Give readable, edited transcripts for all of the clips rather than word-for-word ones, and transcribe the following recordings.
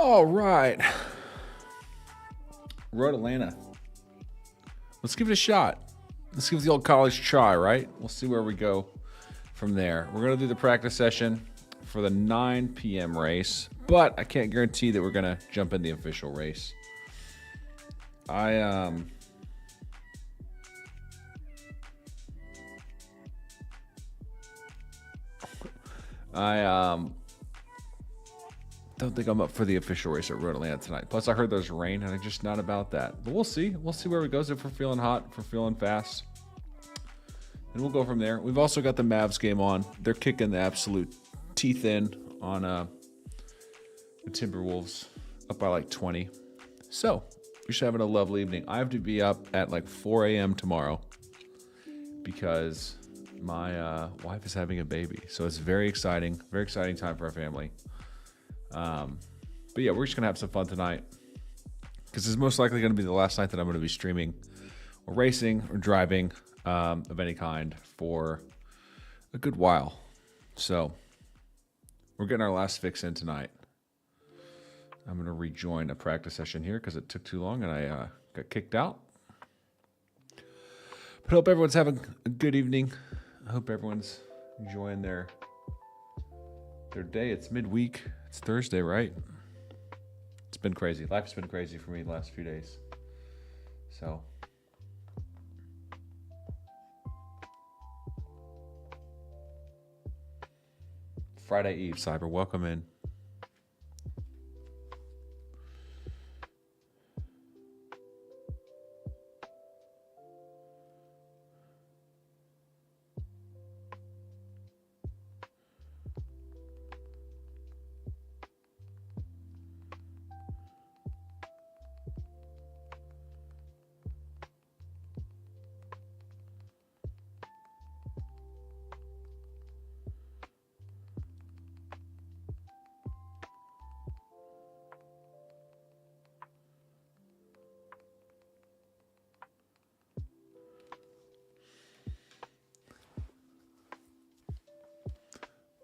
All right. Road Atlanta. Let's give it a shot. Let's give it the old college try, right? We'll see where we go from there. We're going to do the practice session for the 9 p.m. race, but I can't guarantee that we're going to jump in the official race. I don't think I'm up for the official race at Road Atlanta tonight. Plus, I heard there's rain, and I'm just not about that. But we'll see. We'll see where it goes. If we're feeling hot, if we're feeling fast, and we'll go from there. We've also got the Mavs game on. They're kicking the absolute teeth in on the Timberwolves, up by like 20. So we should have a lovely evening. I have to be up at like 4 a.m. tomorrow because my wife is having a baby. So it's very exciting time for our family. But yeah, we're just gonna have some fun tonight because it's most likely gonna be the last night that I'm gonna be streaming or racing or driving of any kind for a good while. So we're getting our last fix in tonight. I'm gonna rejoin a practice session here because it took too long and I got kicked out. But I hope everyone's having a good evening. I hope everyone's enjoying their day. It's midweek. It's Thursday, right? It's been crazy. Life's been crazy for me the last few days. So Friday Eve, Cyber. Welcome in.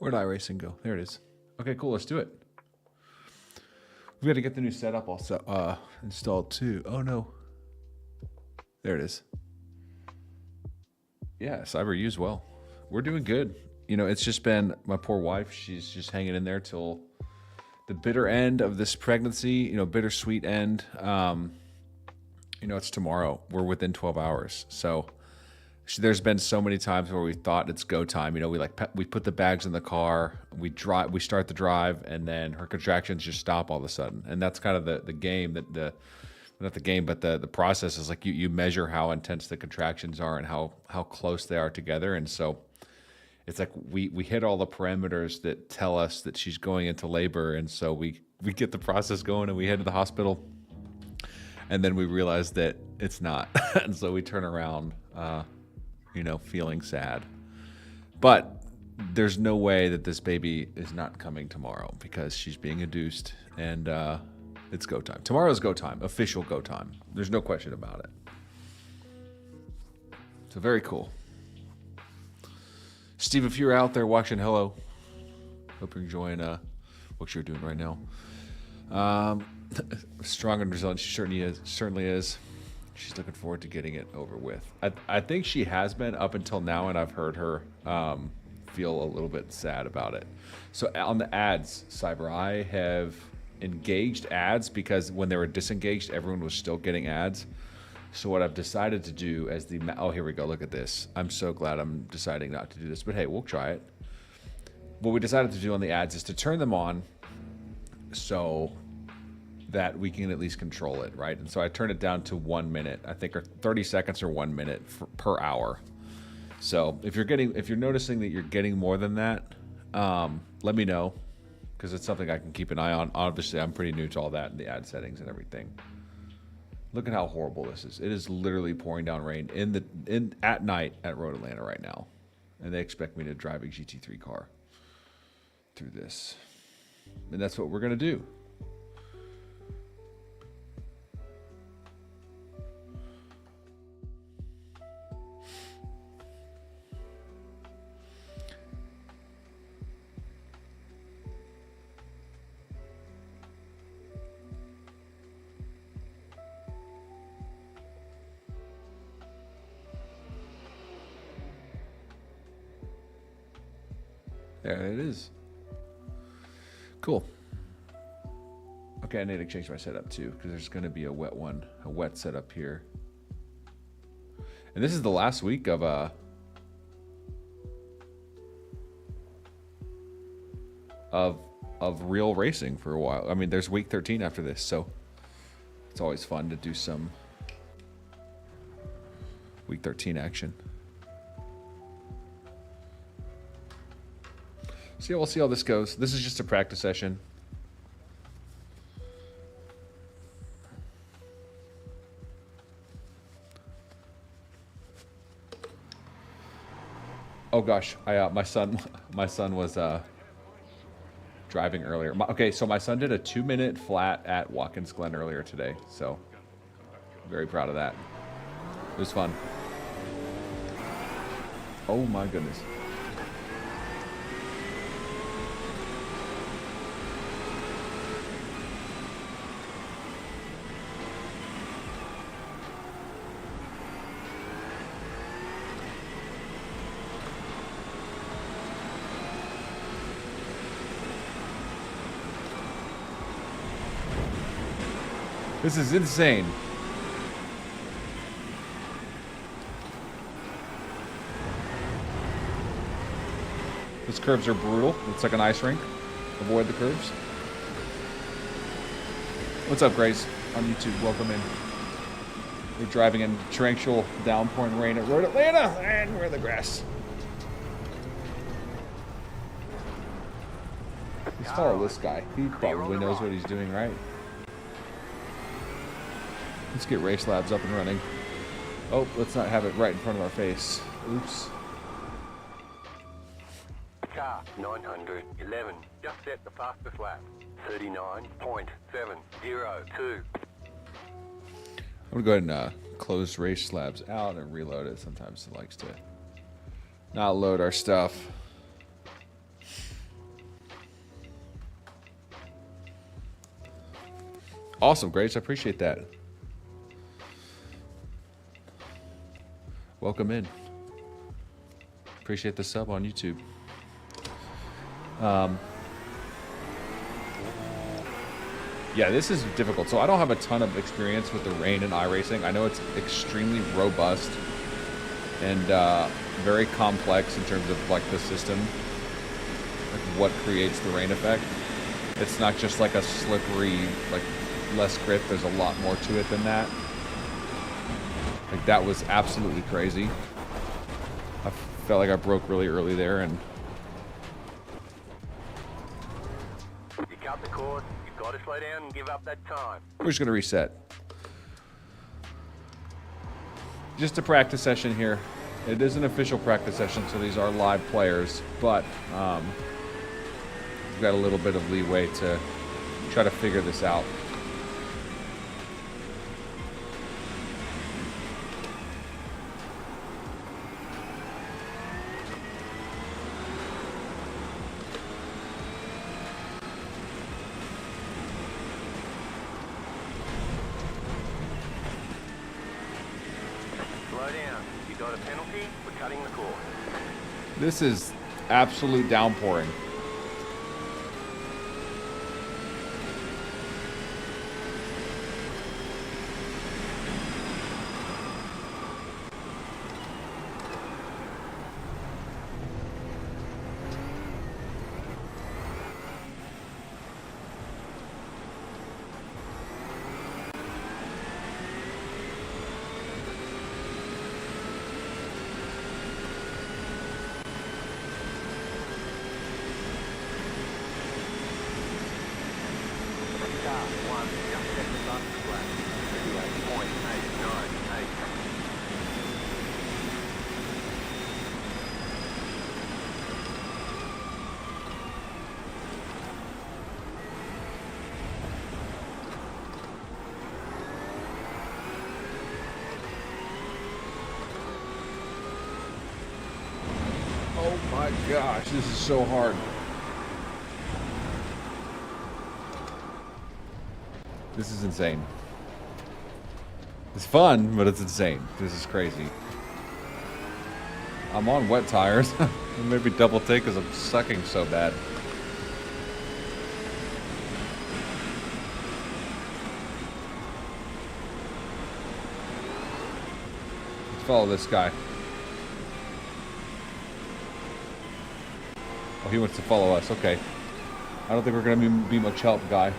Where'd iRacing go? There it is. Okay, cool. Let's do it. We've got to get the new setup all installed too. Oh no. There it is. Yeah, Cyber, you as well. We're doing good. You know, it's just been my poor wife. She's just hanging in there till the bitter end of this pregnancy. You know, bittersweet end. You know, it's tomorrow. We're within 12 hours. So there's been so many times where we thought it's go time. You know, we put the bags in the car, we start the drive, and then her contractions just stop all of a sudden. And that's kind of the game not the game, but the process is like you measure how intense the contractions are and how close they are together. And so it's like we hit all the parameters that tell us that she's going into labor. And so we get the process going and we head to the hospital, and then we realize that it's not. And so we turn around, you know, feeling sad. But there's no way that this baby is not coming tomorrow because she's being induced, and it's go time. Tomorrow's go time, official go time. There's no question about it. So very cool. Steve, if you're out there watching, hello. Hope you're enjoying what you're doing right now. Strong and resilient, she certainly is. She's looking forward to getting it over with. I think she has been up until now, and I've heard her feel a little bit sad about it. So on the ads, Cyber, I have engaged ads because when they were disengaged, everyone was still getting ads. So what I've decided to do as oh, here we go. Look at this. I'm so glad I'm deciding not to do this, but hey, we'll try it. What we decided to do on the ads is to turn them on so that we can at least control it, right? And so I turned it down to 1 minute, I think, or 30 seconds or 1 minute per hour. So if you're noticing that you're getting more than that, let me know, because it's something I can keep an eye on. Obviously, I'm pretty new to all that and the ad settings and everything. Look at how horrible this is. It is literally pouring down rain at night at Road Atlanta right now, and they expect me to drive a GT3 car through this, and that's what we're gonna do. There it is. Cool. Okay, I need to change my setup too, because there's going to be a wet setup here. And this is the last week of real racing for a while. I mean, there's week 13 after this, so it's always fun to do some week 13 action. So yeah, we'll see how this goes. This is just a practice session. Oh gosh, my son was driving earlier. Okay, so my son did a 2-minute flat at Watkins Glen earlier today, so very proud of that. It was fun. Oh my goodness. This is insane. Those curves are brutal. It's like an ice rink. Avoid the curves. What's up, Grace? On YouTube, welcome in. We're driving in torrential downpouring rain at Road Atlanta, and we're in the grass. Let's follow this guy. He probably knows what he's doing, right? Let's get Race Labs up and running. Oh, let's not have it right in front of our face. Oops. Car 911, just set the fastest lap. 39.702. I'm gonna go ahead and close Race Labs out and reload it. Sometimes it likes to not load our stuff. Awesome, Grace. I appreciate that. Welcome in. Appreciate the sub on YouTube. Yeah, this is difficult. So I don't have a ton of experience with the rain and iRacing. I know it's extremely robust and very complex in terms of like the system, like what creates the rain effect. It's not just like a slippery, like less grip. There's a lot more to it than that. Like that was absolutely crazy. I felt like I broke really early there, and You cut the cord, you've got to slow down and give up that time. we're just gonna reset. Just a practice session here. It is an official practice session, so these are live players, but we've got a little bit of leeway to try to figure this out. This is absolute downpouring. Oh my gosh, this is so hard. This is insane. It's fun, but it's insane. This is crazy. I'm on wet tires. Maybe double take because I'm sucking so bad. Let's follow this guy. Oh, he wants to follow us. Okay. I don't think we're going to be much help, guy.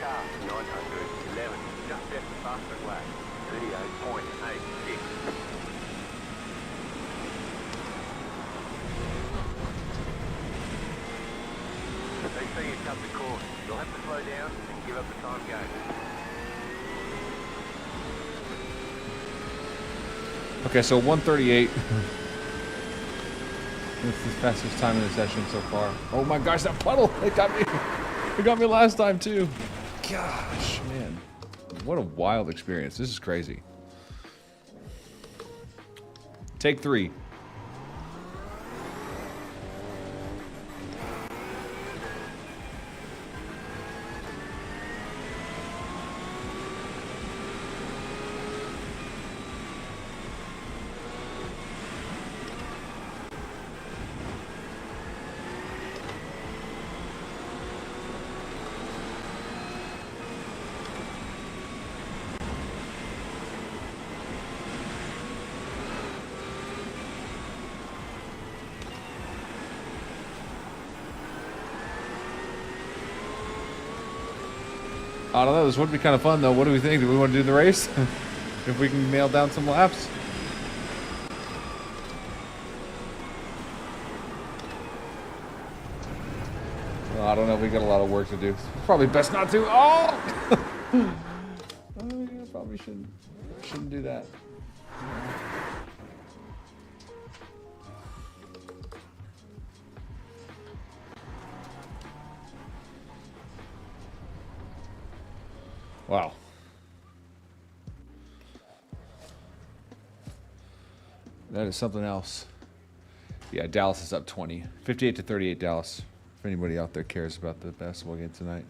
Car 911, just left the fastest lap, 38.86. They see you cut the course. You'll have to slow down and give up the time game. Okay, so 138. It's the fastest time in the session so far. Oh my gosh, that puddle! It got me. It got me last time too. Gosh, man, what a wild experience. This is crazy. Take 3. I don't know, this would be kind of fun though. What do we think? Do we want to do the race? If we can nail down some laps? Well, I don't know, we got a lot of work to do. Probably best not to. Oh! Oh, yeah, probably shouldn't do that. Wow. That is something else. Yeah, Dallas is up 20. 58 to 38 Dallas. If anybody out there cares about the basketball game tonight.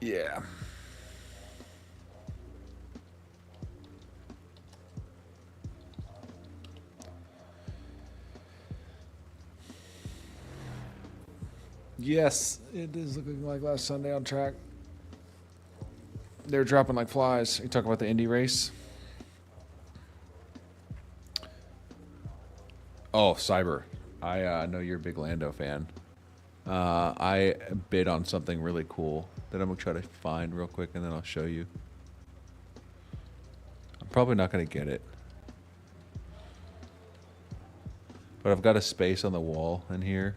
Yeah. Yes, it is looking like last Sunday on track. They're dropping like flies. You talk about the Indy race? Oh, Cyber. I know you're a big Lando fan. I bid on something really cool that I'm going to try to find real quick and then I'll show you. I'm probably not going to get it. But I've got a space on the wall in here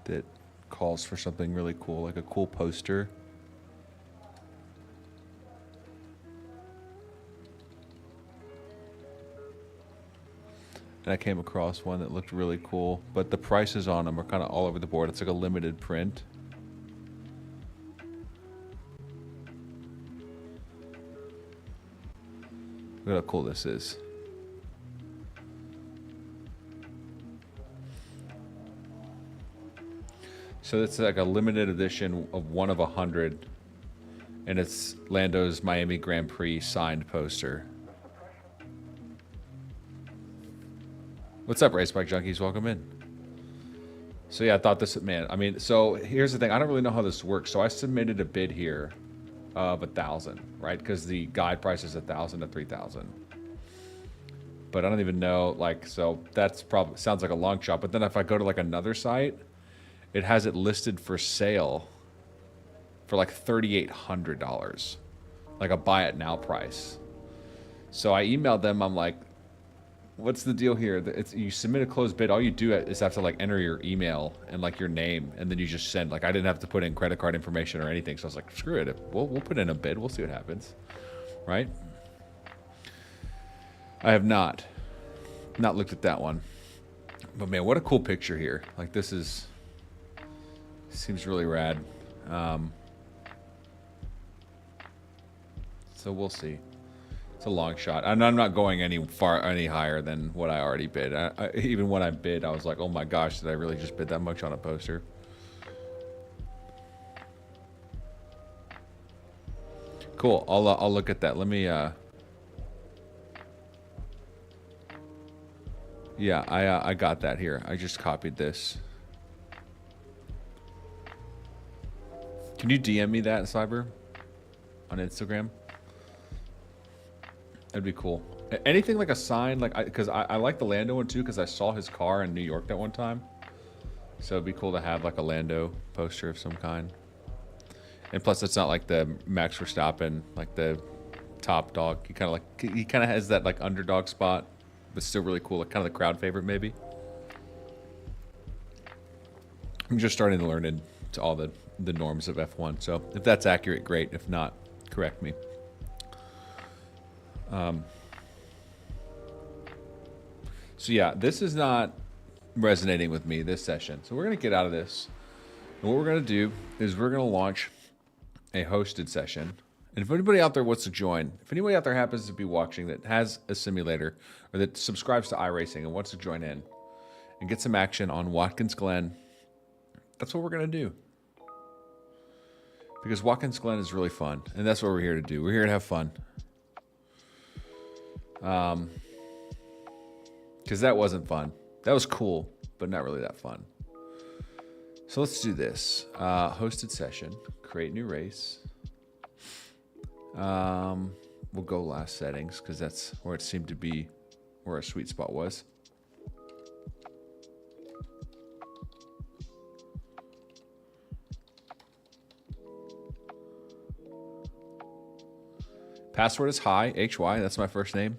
that calls for something really cool, like a cool poster. And I came across one that looked really cool, but the prices on them are kind of all over the board. It's like a limited print. Look at how cool this is. So it's like a limited edition of 1 of 100, and it's Lando's Miami Grand Prix signed poster. What's up, Race Bike Junkies? Welcome in. So yeah, I thought this, man, I mean, so here's the thing. I don't really know how this works. So I submitted a bid here of 1,000, right? Because the guide price is 1,000 to 3,000. But I don't even know, like, so that's probably, sounds like a long shot. But then if I go to like another site, it has it listed for sale for like $3,800, like a buy it now price. So I emailed them. I'm like, what's the deal here? You submit a closed bid. All you do is have to like enter your email and like your name, and then you just send. Like I didn't have to put in credit card information or anything. So I was like, screw it. We'll put in a bid. We'll see what happens, right? I have not looked at that one, but man, what a cool picture here. Like this seems really rad. So we'll see. It's a long shot. And I'm not going any higher than what I already bid. Even when I bid, I was like, oh my gosh, did I really just bid that much on a poster? Cool. I'll look at that. Let me. Yeah, I got that here. I just copied this. Can you DM me that, Cyber, on Instagram? That'd be cool. Anything like a sign, like because I like the Lando one too, because I saw his car in New York that one time. So it'd be cool to have like a Lando poster of some kind. And plus, it's not like the Max Verstappen, like the top dog. He kind of has that like underdog spot, but still really cool. Like kind of the crowd favorite, maybe. I'm just starting to learn into all the norms of F1. So if that's accurate, great. If not, correct me. So yeah, this is not resonating with me this session. So we're gonna get out of this. And what we're gonna do is we're gonna launch a hosted session. And if anybody out there wants to join, if anybody out there happens to be watching that has a simulator or that subscribes to iRacing and wants to join in and get some action on Watkins Glen, that's what we're gonna do. Because Watkins Glen is really fun, and that's what we're here to do. We're here to have fun. Because that wasn't fun. That was cool, but not really that fun. So let's do this. Hosted session. Create new race. We'll go last settings, because that's where it seemed to be where our sweet spot was. Password is Hi, HY. That's my first name.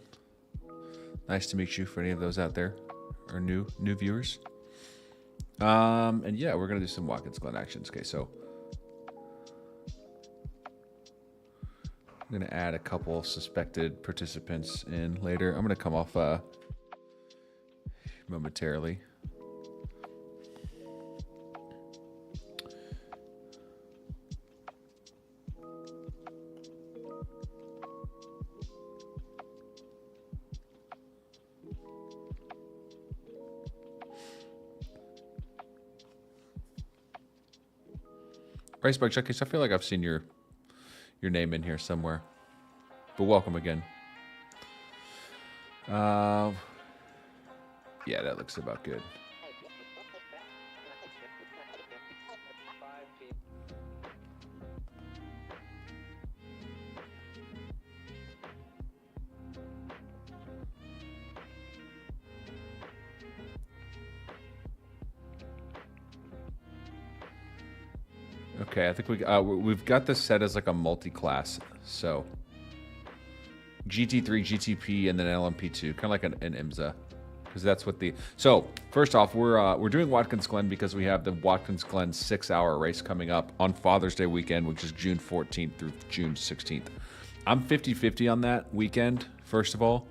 Nice to meet you for any of those out there or new viewers. And yeah, we're going to do some Watkins Glen actions. Okay, so I'm going to add a couple suspected participants in later. I'm going to come off momentarily. Racebug Chuckies, I feel like I've seen your name in here somewhere. But welcome again. Yeah, that looks about good. Okay, I think we've got this set as like a multi-class. So GT3, GTP, and then LMP2, kind of like an IMSA, because that's what the. So first off, we're doing Watkins Glen because we have the Watkins Glen 6-hour race coming up on Father's Day weekend, which is June 14th through June 16th. I'm 50-50 on that weekend. First of all,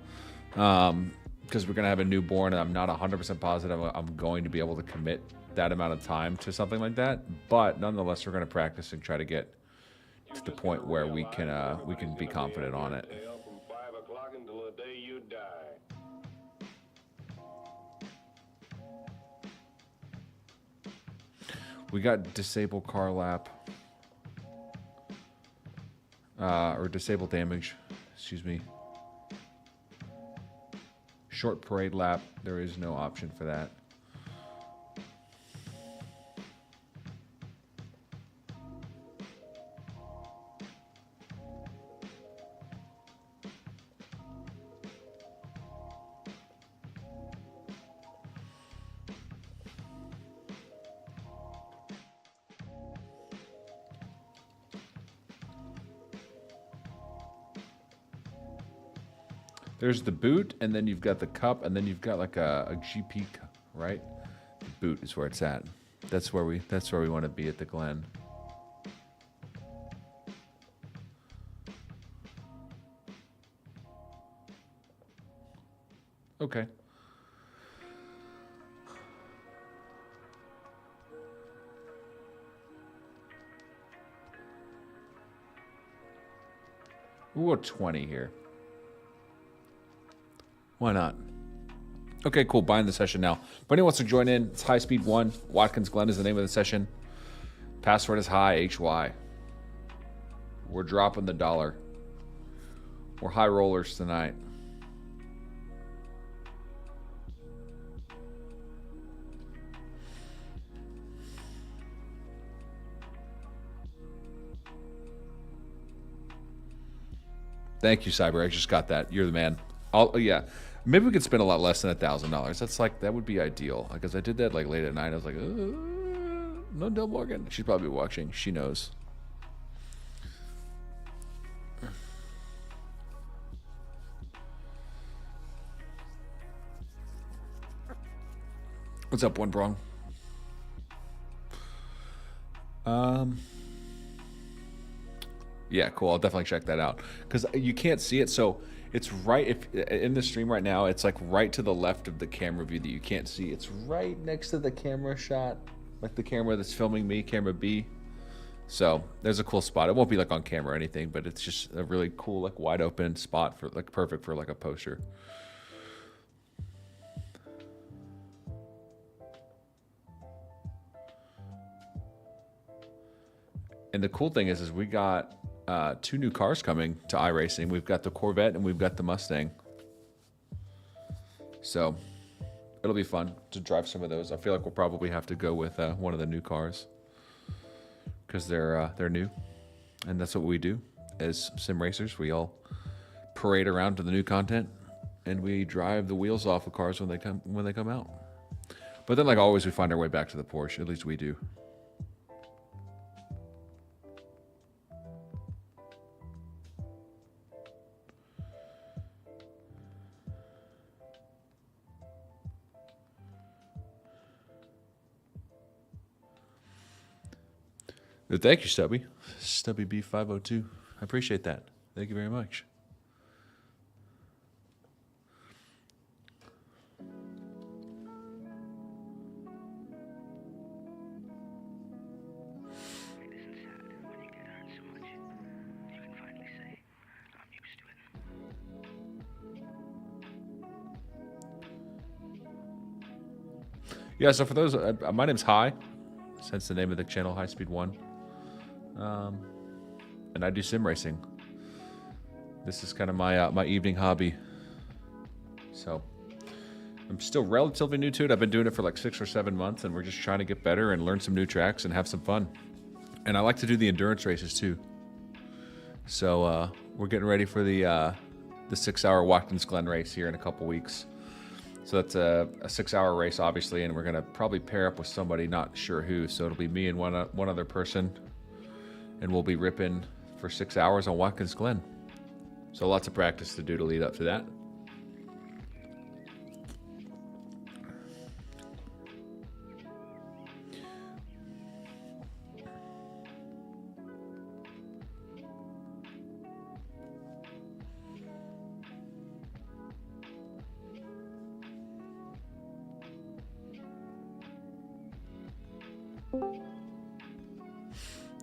because we're gonna have a newborn, and I'm not 100% positive I'm going to be able to commit that amount of time to something like that, but nonetheless we're going to practice and try to get to the point where we can be confident on it. We got disable car lap or disable damage, excuse me. Short parade lap, there is no option for that. There's the boot, and then you've got the cup, and then you've got like a GP, right? The boot is where it's at. That's where we want to be at the Glen. Okay. We'll go 20 here. Why not? Okay, cool. Buying the session now. If anyone wants to join in, it's High Speed 1. Watkins Glen is the name of the session. Password is HY. We're dropping the dollar. We're high rollers tonight. Thank you, Cyber. I just got that. You're the man. Yeah. Maybe we could spend a lot less than $1,000. That's like, that would be ideal. Because I did that like late at night. I was like, no Del Morgan. She's probably watching. She knows. What's up, One Brong? Yeah, cool. I'll definitely check that out because you can't see it. So it's right if in the stream right now, it's like right to the left of the camera view that you can't see. It's right next to the camera shot, like the camera that's filming me, camera B. So there's a cool spot. It won't be like on camera or anything, but it's just a really cool, like wide open spot for like perfect for like a poster. And the cool thing is we got 2 new cars coming to iRacing. We've got the Corvette and we've got the Mustang. So it'll be fun to drive some of those. I feel like we'll probably have to go with one of the new cars because they're new, and that's what we do as sim racers. We all parade around to the new content, and we drive the wheels off of cars when they come out. But then, like always, we find our way back to the Porsche. At least we do. Thank you, Stubby. Stubby B502. I appreciate that. Thank you very much. Yeah, so for those, my name's High, hence the name of the channel, High Speed 1. And I do sim racing. This is kind of my evening hobby. So I'm still relatively new to it. I've been doing it for like 6 or 7 months, and we're just trying to get better and learn some new tracks and have some fun. And I like to do the endurance races too. So we're getting ready for the 6-hour Watkins Glen race here in a couple weeks. So that's a 6-hour race, obviously, and we're gonna probably pair up with somebody, not sure who. So it'll be me and one other person, and we'll be ripping for 6 hours on Watkins Glen. So lots of practice to do to lead up to that.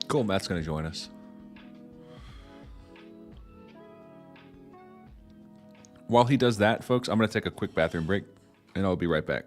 Cool, Matt's going to join us. While he does that, folks, I'm going to take a quick bathroom break, and I'll be right back.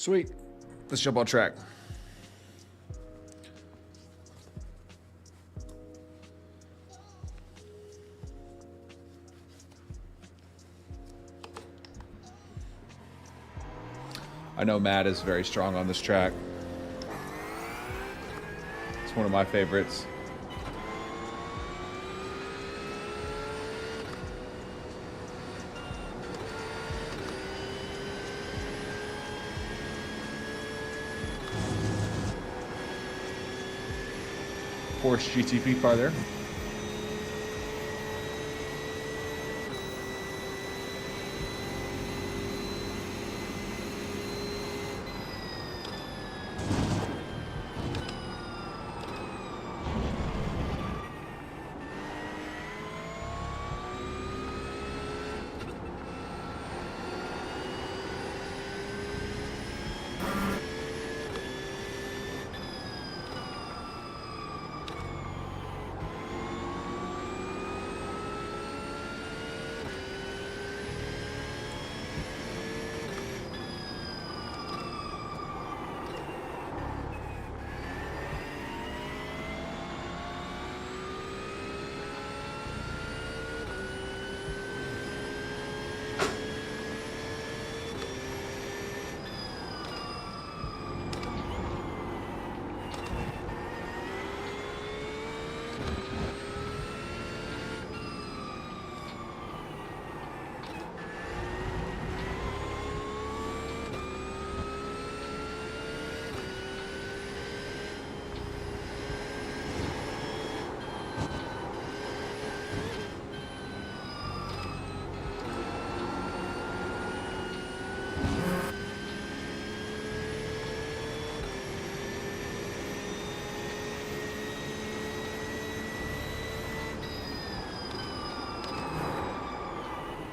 Sweet. Let's jump on track. I know Matt is very strong on this track. It's one of my favorites. Force GT3 car there.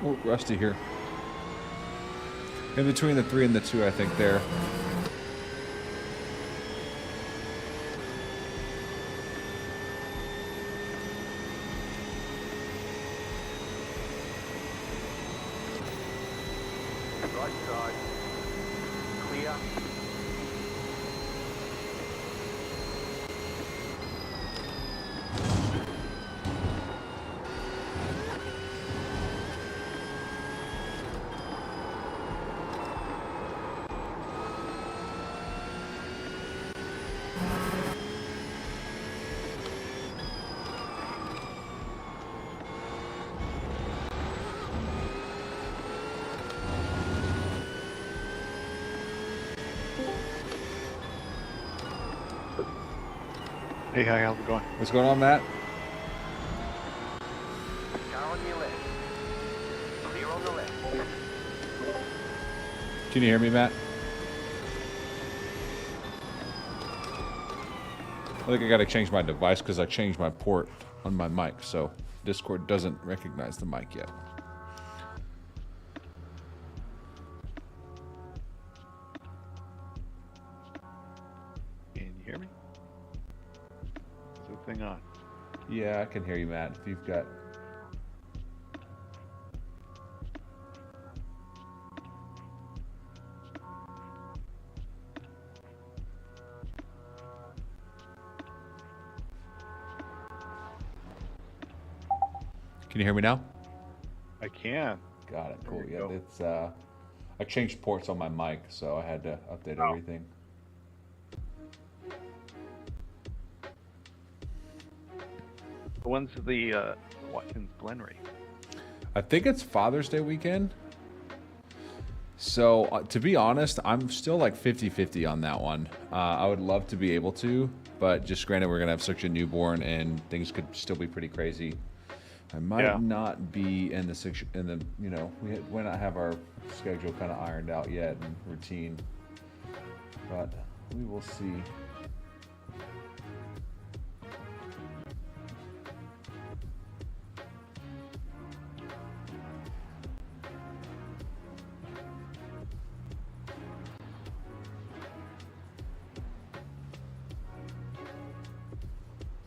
Oh, rusty here. In between the 3 and the 2, I think there. Right side. Clear. Hey, hi, how's it going? What's going on, Matt? Car on your left. Clear on the left. Can you hear me, Matt? I think I gotta change my device because I changed my port on my mic, so Discord doesn't recognize the mic yet. Can you hear me? Is the thing on? Yeah, I can hear you, Matt. If you've got... Can you hear me now? I can. Got it. Cool. There you Yeah, go. it's I changed ports on my mic, so I had to update Oh. everything. When's the Watkins Glen race? I think it's Father's Day weekend. So, to be honest, I'm still like 50-50 on that one. I would love to be able to, but just granted, we're going to have such a newborn and things could still be pretty crazy. I might not be in the, you know, we not have our schedule kind of ironed out yet and routine, but we will see.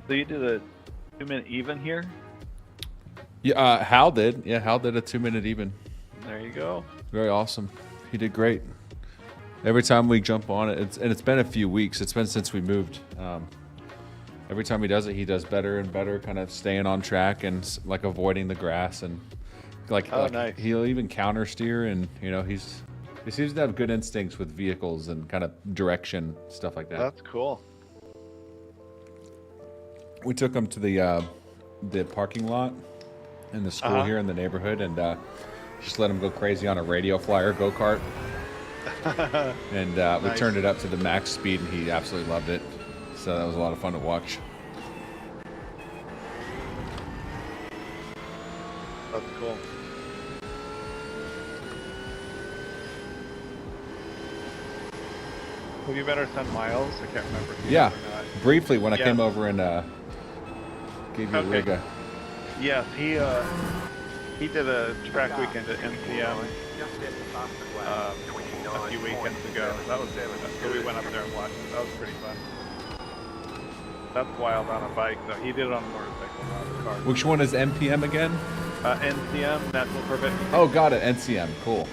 So you did a 2-minute even here? Yeah, Hal did. Yeah, Hal did a 2-minute even. There you go. Very awesome. He did great. Every time we jump on it, and it's been a few weeks. It's been since we moved. Every time he does it, he does better and better, kind of staying on track and like avoiding the grass and like, Nice. He'll even counter steer, and you know he seems to have good instincts with vehicles and kind of direction, stuff like that. That's cool. We took him to the parking lot in the school here in the neighborhood, and just let him go crazy on a radio flyer go-kart. And we Nice. turned it up to the max speed, and he absolutely loved it. So that was a lot of fun to watch. That's cool. Have you met our son Miles? I can't remember if you Yeah, have or not. briefly when I Yeah. came over and gave you a rig. Yes, he did a track weekend at NCM a few weekends ago. That was so we went up there and watched it. That was pretty fun. That's wild on a bike though. He did it on a motorcycle, not a car. Which one is NPM again? NCM, National Permit. Oh, got it. NCM. Cool.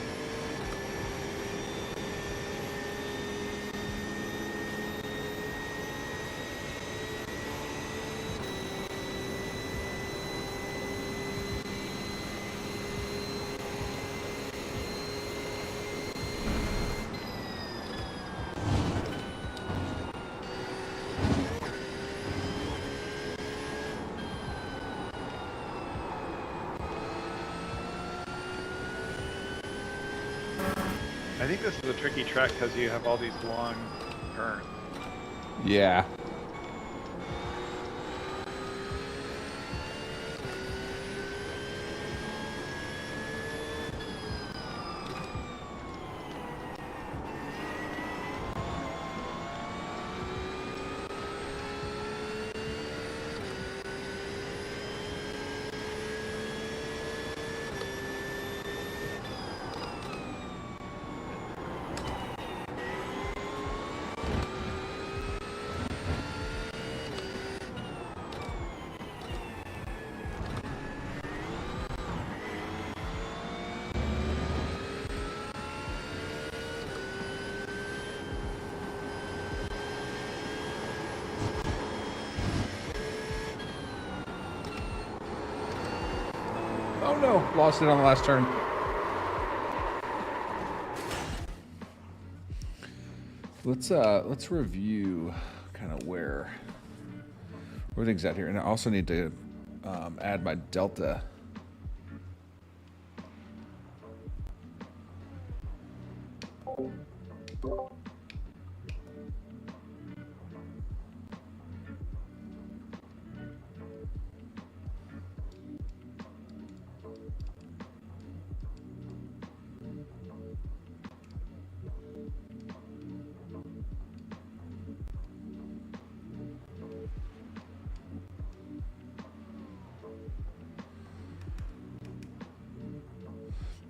I think this is a tricky track because you have all these long turns. Yeah. Oh no, lost it on the last turn. Let's review kind of where everything's at here, and I also need to add my delta.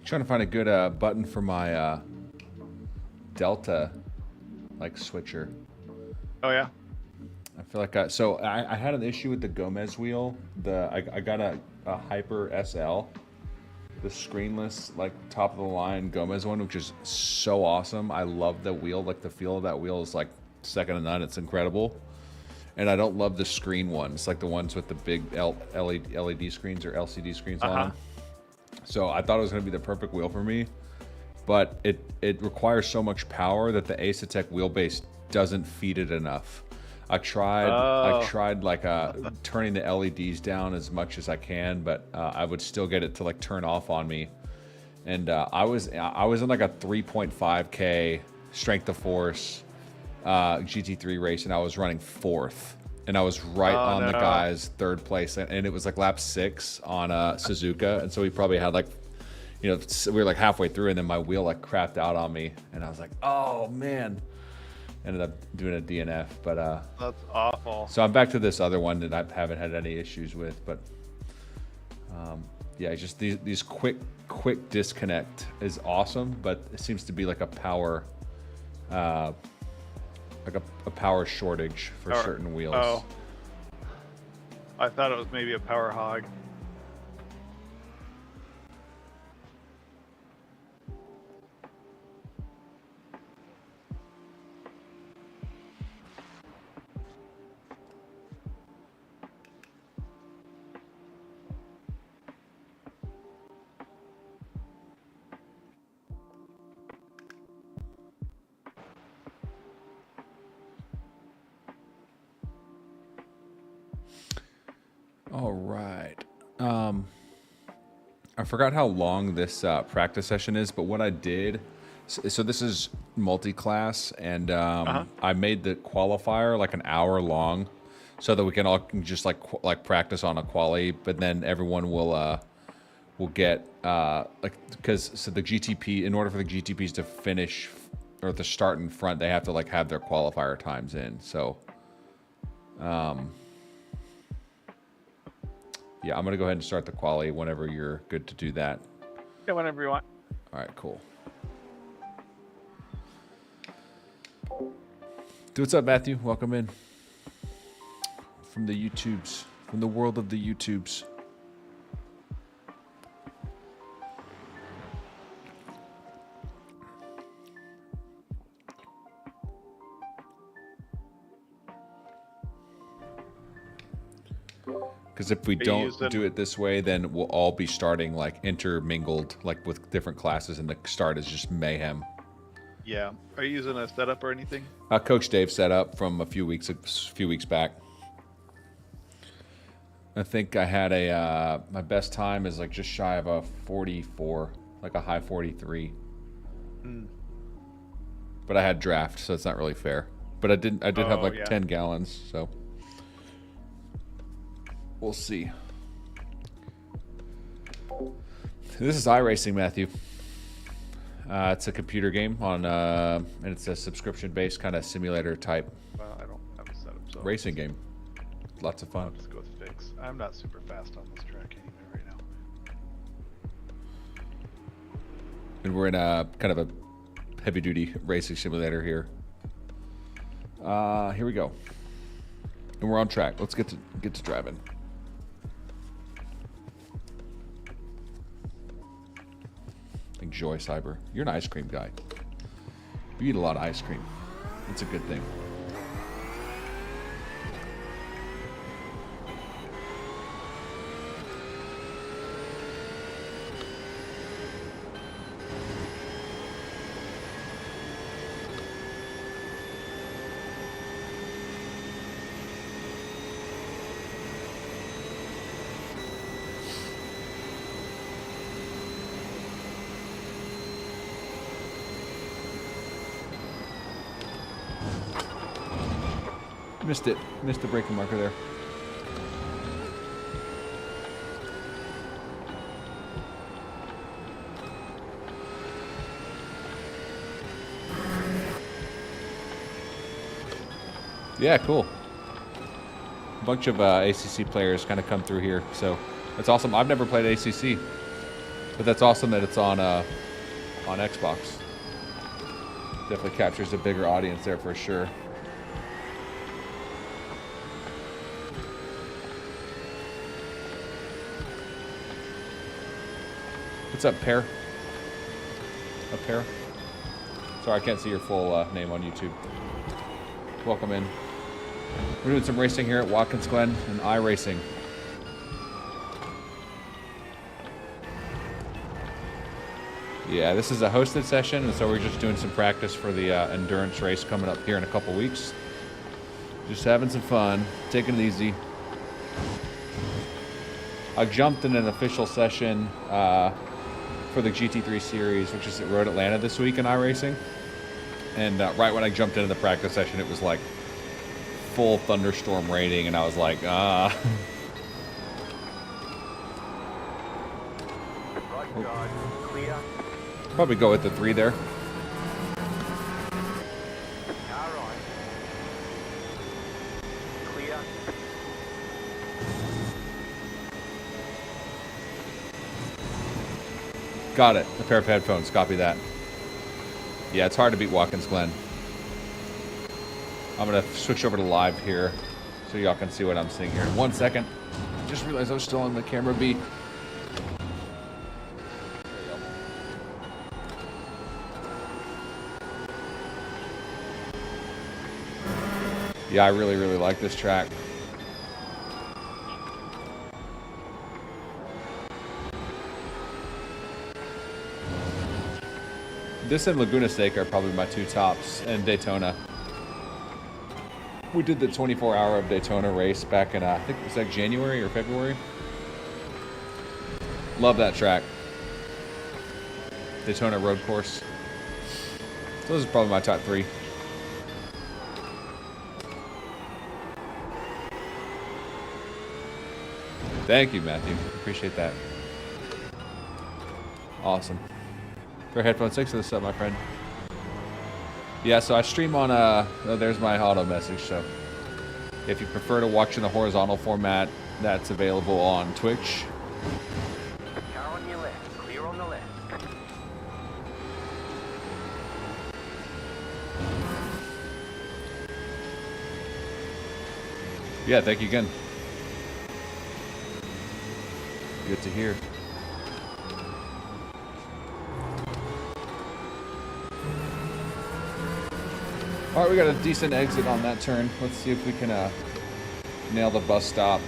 Trying to find a good button for my delta like switcher. Oh yeah. I feel like I had an issue with the Gomez wheel. I got a Hyper SL, the screenless like top of the line Gomez one, which is so awesome. I love the wheel. Like the feel of that wheel is like second to none. It's incredible. And I don't love the screen ones, like the ones with the big LED screens or LCD screens on them. So I thought it was going to be the perfect wheel for me, but it requires so much power that the Asetek wheelbase doesn't feed it enough. I tried like turning the LEDs down as much as I can, but I would still get it to like turn off on me. And I was in like a 3.5K strength of force GT3 race, and I was running 4th. And I was right on the guy's 3rd place, and it was like lap 6 on Suzuka, and so we probably had like, you know, we were like halfway through, and then my wheel like crapped out on me, and I was like, oh man. Ended up doing a DNF, but That's awful. so I'm back to this other one that I haven't had any issues with, but yeah, just these quick disconnect is awesome, but it seems to be like a power power shortage for certain wheels. Oh, I thought it was maybe a power hog. All right. I forgot how long this practice session is, but what I did, so this is multi-class, and I made the qualifier like an hour long, so that we can all just like practice on a quali, but then everyone will get so the GTP, in order for the GTPs to finish or to start in front, they have to like have their qualifier times in. So, yeah, I'm gonna go ahead and start the quali whenever you're good to do that. Yeah, whenever you want. All right, cool. Dude, what's up, Matthew? Welcome in from the YouTubes, from the world of the YouTubes. Because if we don't do it this way, then we'll all be starting like intermingled, like with different classes, and the start is just mayhem. Yeah. Are you using a setup or anything? Coach Dave set up from a few weeks back. I think I had my best time is like just shy of a 44, like a high 43. But I had draft, so it's not really fair. But I did have like 10 gallons, so we'll see. This is iRacing, Matthew. It's a computer game on, and it's a subscription-based kind of simulator type. Well, I don't have a setup, so racing game. Lots of fun. I'll just go with sticks. I'm not super fast on this track anyway right now. And we're in a kind of a heavy-duty racing simulator here. Here we go. And we're on track. Let's get to driving. Enjoy Cyber. You're an ice cream guy. You eat a lot of ice cream. It's a good thing. Missed it. Missed the braking marker there. Yeah, cool. A bunch of ACC players kind of come through here, so that's awesome. I've never played ACC, but that's awesome that it's on Xbox. Definitely captures a bigger audience there for sure. What's up, Pear? Up, Pear? Sorry, I can't see your full name on YouTube. Welcome in. We're doing some racing here at Watkins, Glen, and iRacing. Yeah, this is a hosted session, and so we're just doing some practice for the endurance race coming up here in a couple weeks. Just having some fun, taking it easy. I jumped in an official session for the GT3 series, which is at Road Atlanta this week in iRacing. And right when I jumped into the practice session, it was like full thunderstorm raining, and I was like, Right side, clear. Probably go with the 3 there. Car right. Clear. Got it. A pair of headphones. Copy that. Yeah, it's hard to beat Watkins Glen. I'm going to switch over to live here so y'all can see what I'm seeing here. In 1 second. Just realized I was still on the camera beat. Yeah, I really, really like this track. This and Laguna Seca are probably my 2 tops, and Daytona. We did the 24-hour of Daytona race back in, I think it was like January or February. Love that track. Daytona road course. So this is probably my top 3. Thank you, Matthew. Appreciate that. Awesome. For headphone 6 of this up, my friend. Yeah, so I stream on, oh, there's my auto message, so if you prefer to watch in the horizontal format, that's available on Twitch. Car on your left, clear on the left. Yeah, thank you again. Good to hear. All right, we got a decent exit on that turn. Let's see if we can nail the bus stop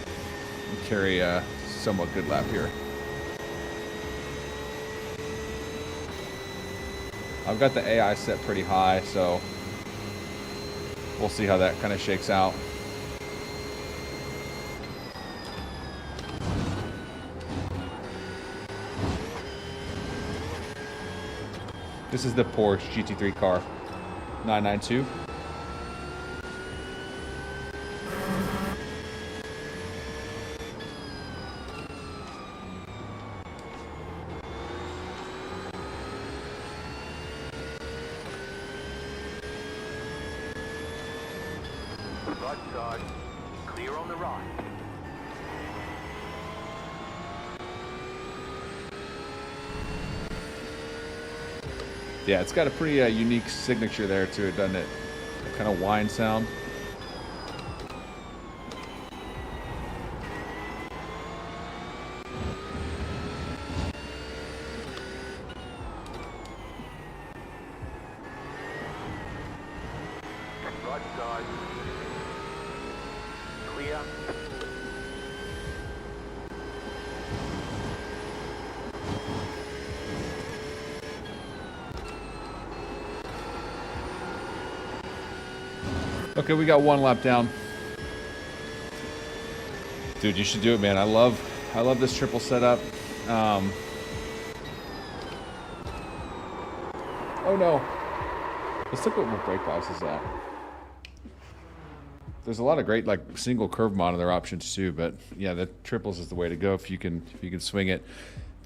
and carry a somewhat good lap here. I've got the AI set pretty high, so we'll see how that kind of shakes out. This is the Porsche GT3 car, 992. Right side, clear on the right. Yeah, it's got a pretty unique signature there to it, doesn't it? A kind of whine sound. Right side, clear. Okay, we got one lap down. Dude, you should do it, man. I love this triple setup. Oh no. Let's look at what brake bias is at. There's a lot of great like single curve monitor options too, but yeah, the triples is the way to go if you can swing it.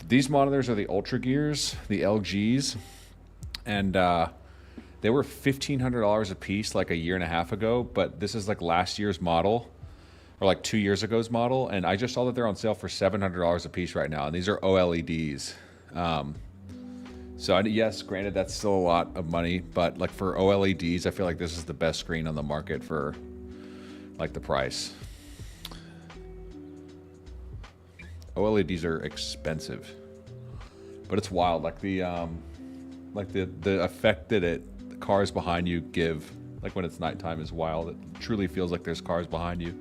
These monitors are the Ultragears, the LGs, and they were $1,500 a piece like a year and a half ago, but this is like last year's model or like 2 years ago's model, and I just saw that they're on sale for $700 a piece right now, and these are OLEDs. So yes, granted that's still a lot of money, but like for OLEDs, I feel like this is the best screen on the market for like the price. OLEDs are expensive, but it's wild. Like the effect that the cars behind you give, like when it's nighttime, is wild. It truly feels like there's cars behind you.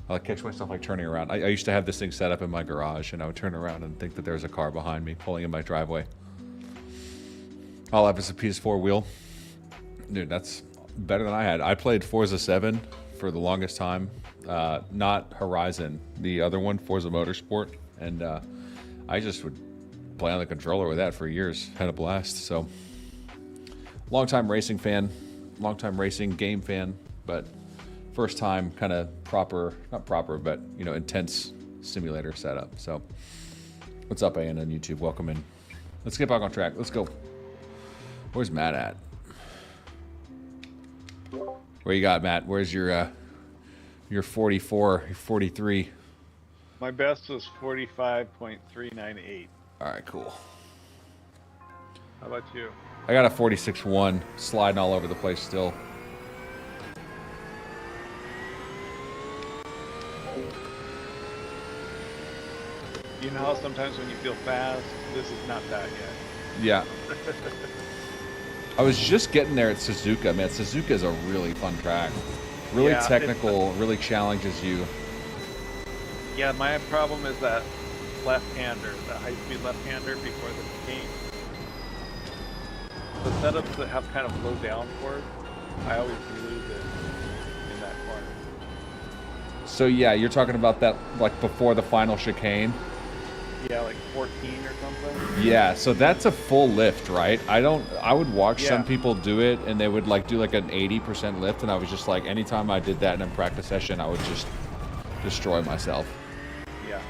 I catch myself like turning around. I used to have this thing set up in my garage, and I would turn around and think that there's a car behind me pulling in my driveway. All up is a PS4 wheel. Dude, that's better than I had. I played Forza 7 for the longest time. Not Horizon, the other one, Forza Motorsport. And I just would play on the controller with that for years. Had a blast. So, long-time racing fan, long-time racing game fan, but first time kind of proper, not proper, but, you know, intense simulator setup. So, what's up, AN on YouTube? Welcome in. Let's get back on track. Let's go. Where's Matt at? Where you got, Matt? Where's your 44, your 43? My best was 45.398. All right, cool. How about you? I got a 46.1, sliding all over the place still. You know how sometimes when you feel fast, this is not that yet. Yeah. I was just getting there at Suzuka, man. Suzuka is a really fun track. Really Yeah, technical, really challenges you. Yeah, my problem is that left-hander, that high-speed left-hander before the game. The setups that have kind of low downforce, I always lose it in that So yeah, you're talking about that like before the final chicane. Yeah, like 14 or something. Yeah, so that's a full lift, right? I would watch some people do it and they would like do like an 80% lift, and I was just like, anytime I did that in a practice session, I would just destroy myself. Yeah.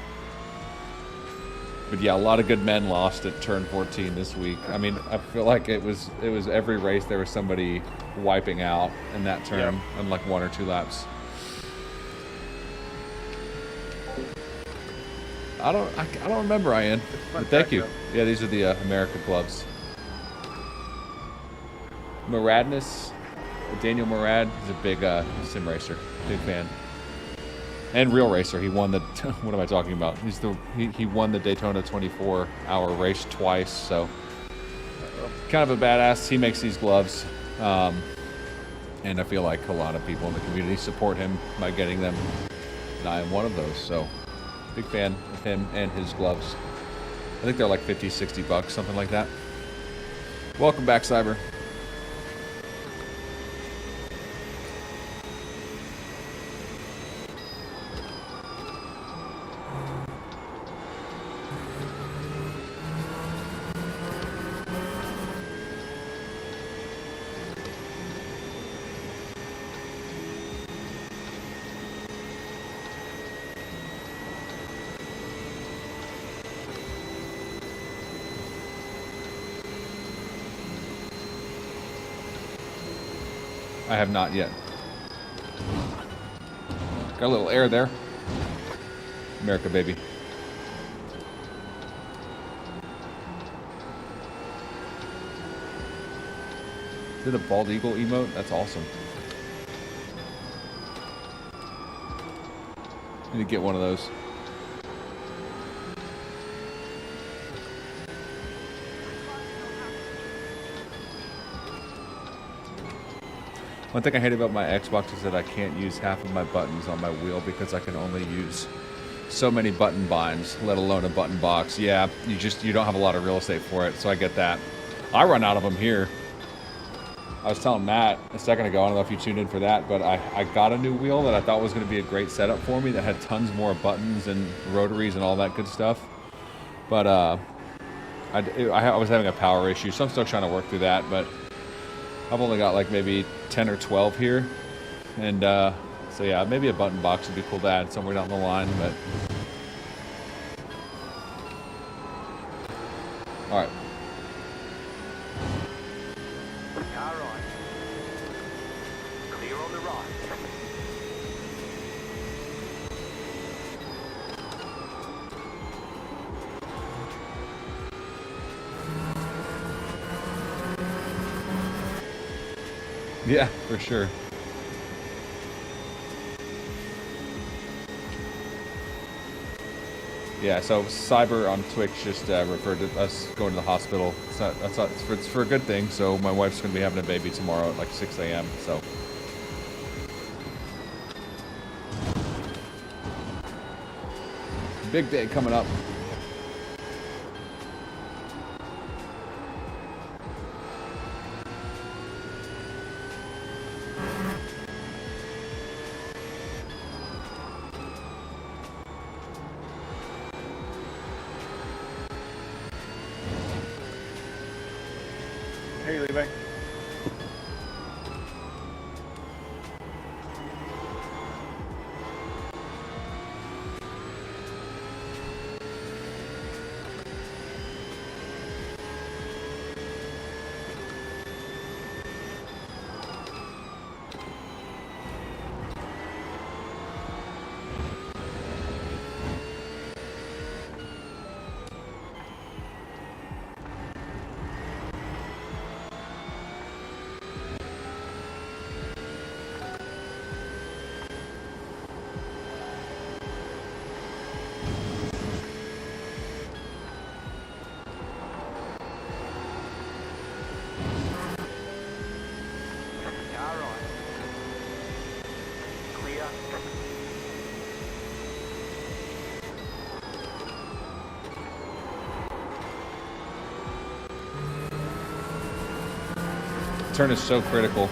But yeah, a lot of good men lost at turn 14 this week. I mean, I feel like it was every race there was somebody wiping out in that turn on like 1 or 2 laps. I don't remember, Ian. But thank you. Yeah, these are the America gloves. Muradness, Daniel Murad is a big sim racer, big fan, and real racer. He won the. What am I talking about? He won the Daytona 24-hour race twice. So kind of a badass. He makes these gloves, and I feel like a lot of people in the community support him by getting them. And I am one of those. So. Big fan of him and his gloves. I think they're like 50, 60 bucks, something like that. Welcome back, Cyber. I have not yet. Got a little air there. America, baby. Is it a bald eagle emote? That's awesome. Need to get one of those. One thing I hate about my Xbox is that I can't use half of my buttons on my wheel because I can only use so many button binds, let alone a button box. Yeah, you don't have a lot of real estate for it, so I get that. I run out of them here. I was telling Matt a second ago, I don't know if you tuned in for that, but I got a new wheel that I thought was going to be a great setup for me that had tons more buttons and rotaries and all that good stuff. But I was having a power issue, so I'm still trying to work through that, but I've only got like maybe 10 or 12 here, and so yeah, maybe a button box would be cool to add somewhere down the line, but all right. Car right. Clear on the right. Yeah, for sure. Yeah, so Cyber on Twitch just referred to us going to the hospital. It's for a good thing. So my wife's going to be having a baby tomorrow at like 6 a.m. So big day coming up. Hey, Levi. Car right. Clear. Turn is so critical.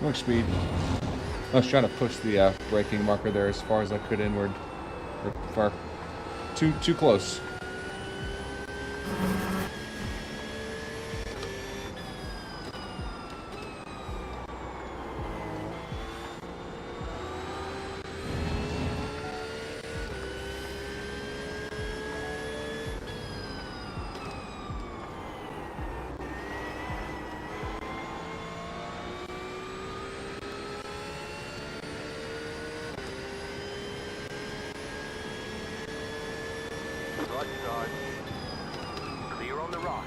Too much speed. I was trying to push the braking marker there as far as I could inward. Or far. Too close. Right side. Clear on the right.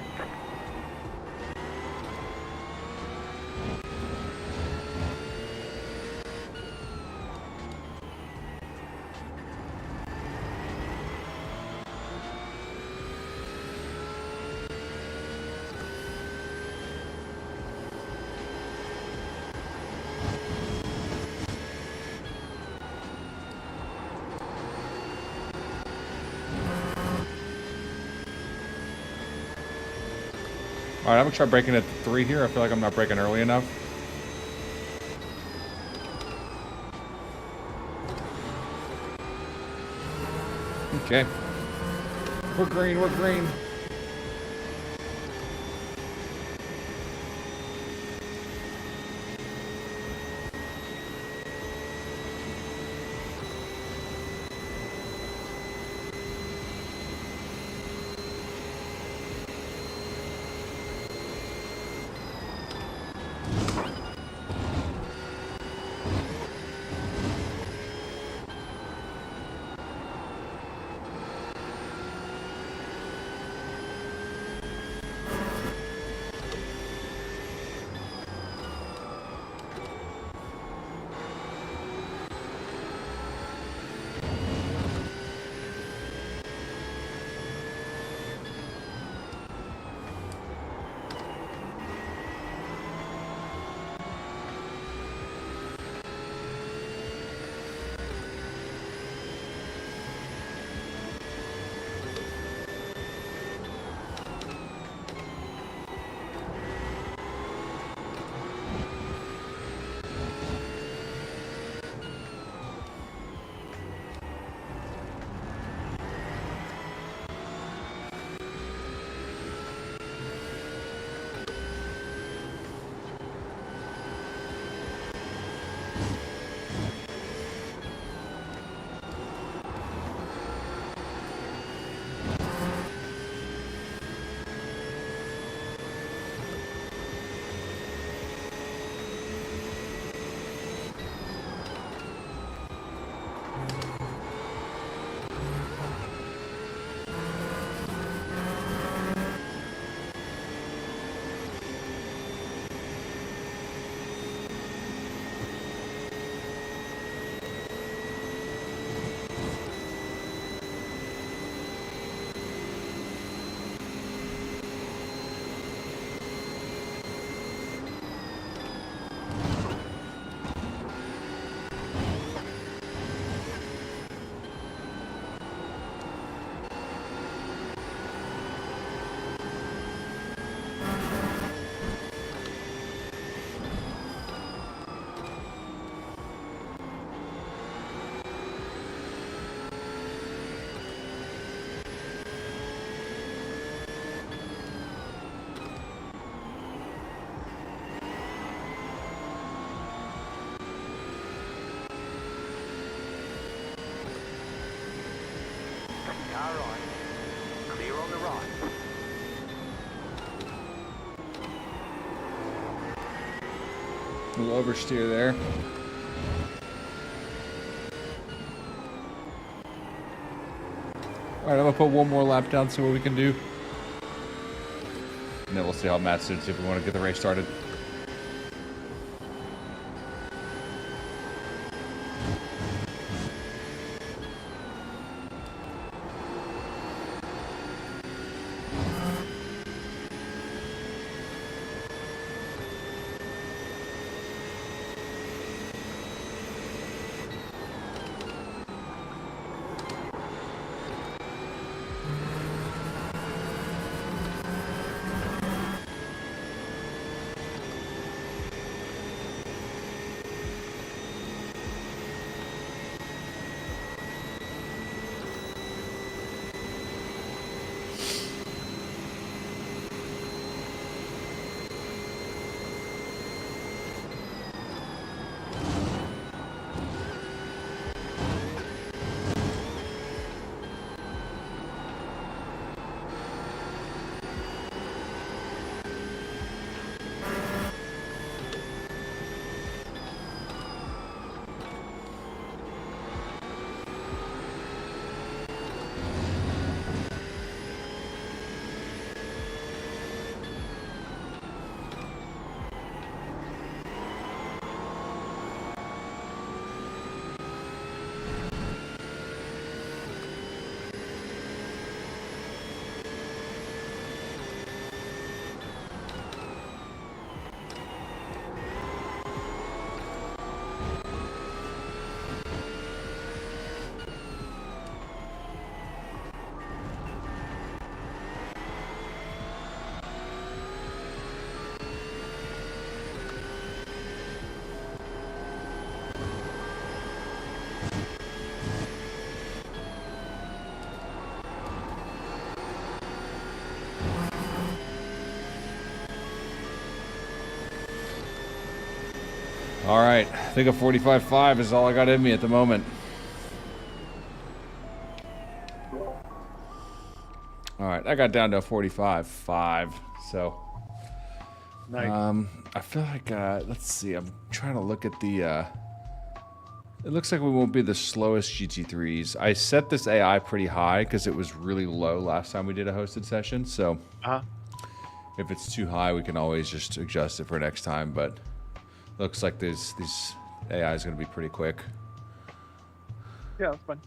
All right, I'm gonna try braking at 3 here. I feel like I'm not braking early enough. Okay. We're green, we're green. Car right. Clear on the right. A little oversteer there. All right, I'm gonna put one more lap down, see what we can do. And then we'll see how Matt's doing, see if we want to get the race started. All right, I think a 45.5 is all I got in me at the moment. All right, I got down to a 45.5, so. Nice. I feel like, let's see, I'm trying to look at the, it looks like we won't be the slowest GT3s. I set this AI pretty high because it was really low last time we did a hosted session, so if it's too high, we can always just adjust it for next time, but looks like these AI is going to be pretty quick. Yeah, that's fine.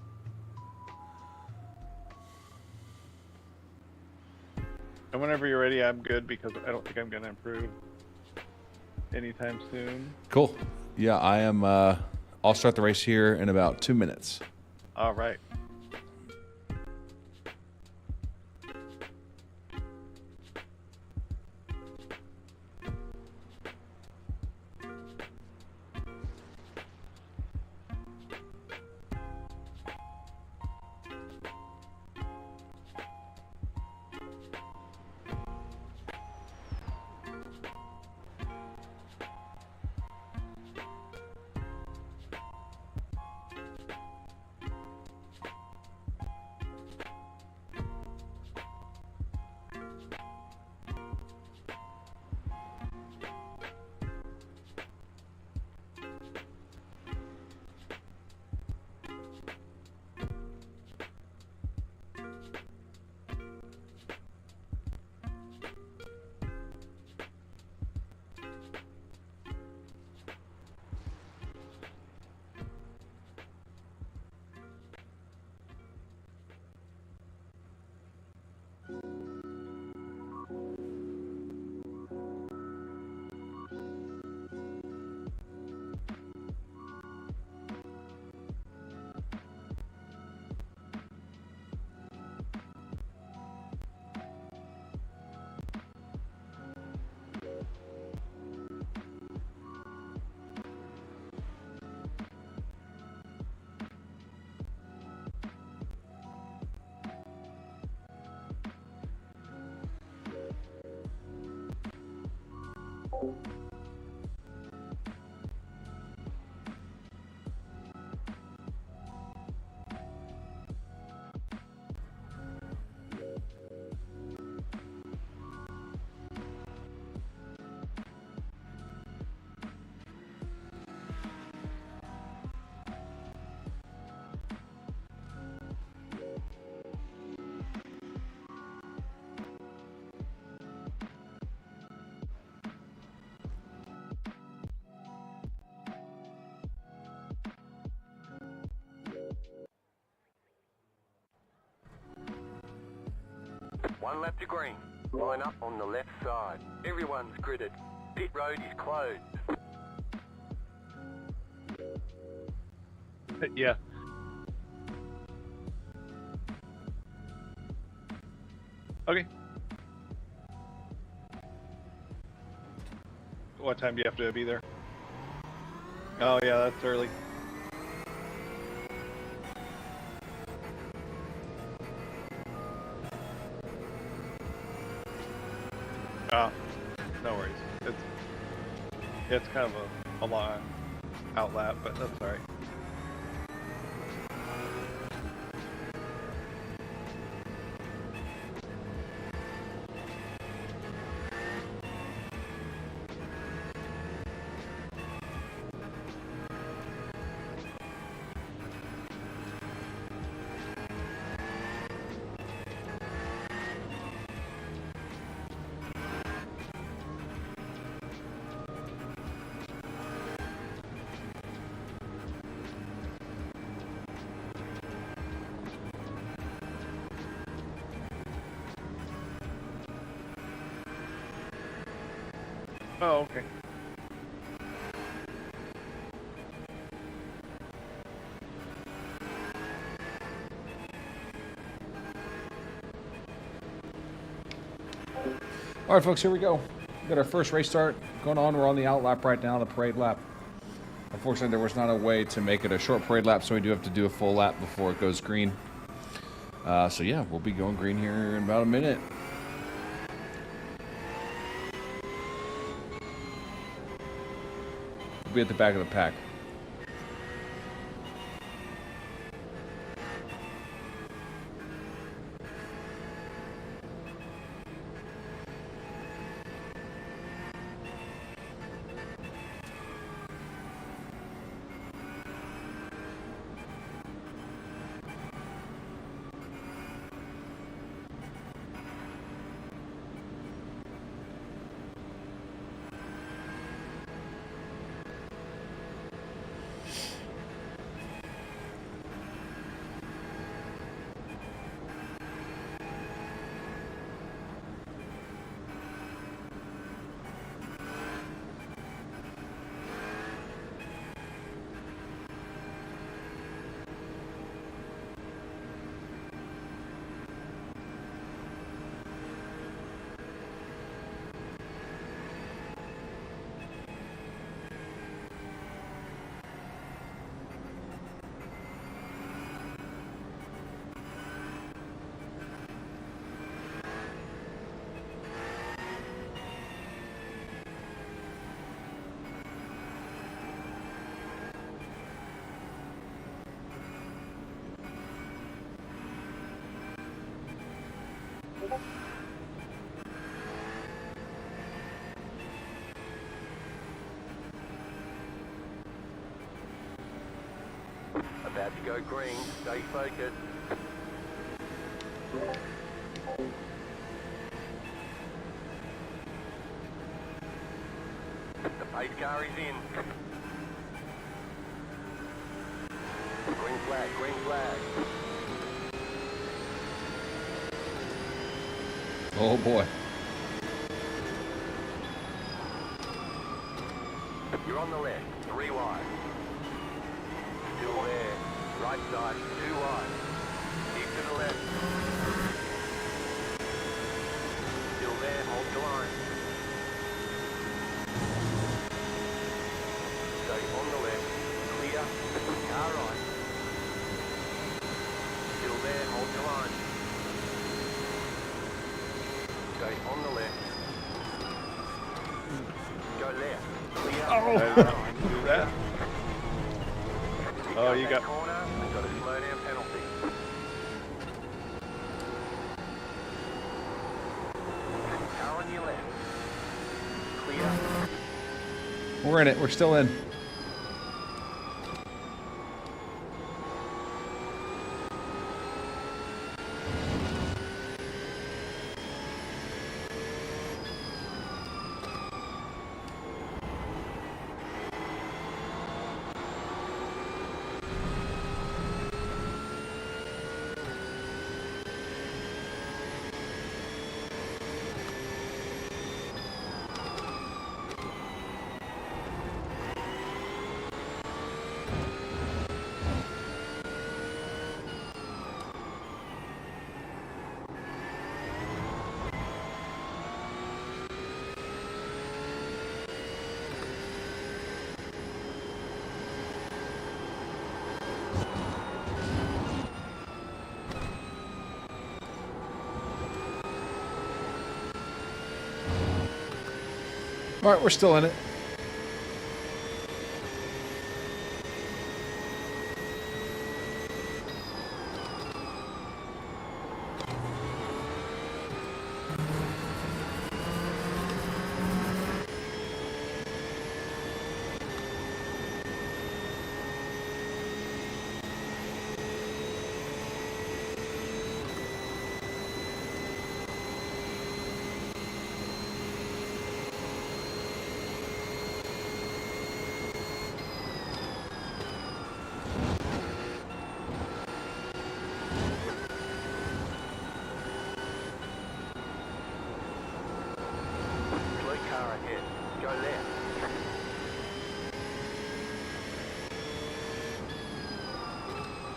And whenever you're ready, I'm good because I don't think I'm going to improve anytime soon. Cool. Yeah, I am, I'll start the race here in about 2 minutes. All right. One lap to green. Line up on the left side. Everyone's gridded. Pit road is closed. Yeah. Okay. What time do you have to be there? Oh yeah, that's early. No worries. It's kind of a long outlap, but that's alright. Oh, okay. All right, folks, here we go. We got our first race start going on. We're on the out lap right now, the parade lap. Unfortunately, there was not a way to make it a short parade lap, so we do have to do a full lap before it goes green. So yeah, we'll be going green here in about a minute. We'll be at the back of the pack. About to go green. Stay focused. The pace car is in. Green flag, green flag. Oh boy. You're on the left, 3 wide. Still there. Right side, 2 wide. Keep to the left. Still there, hold your line. Stay on the left. Clear. Car right. Still there, hold your line. Stay on the left. Go left. Clear. Oh, do that. Oh, you got. Corner and got a slow down penalty. Car on your left. Clear. We're in it. We're still in. All right, we're still in it.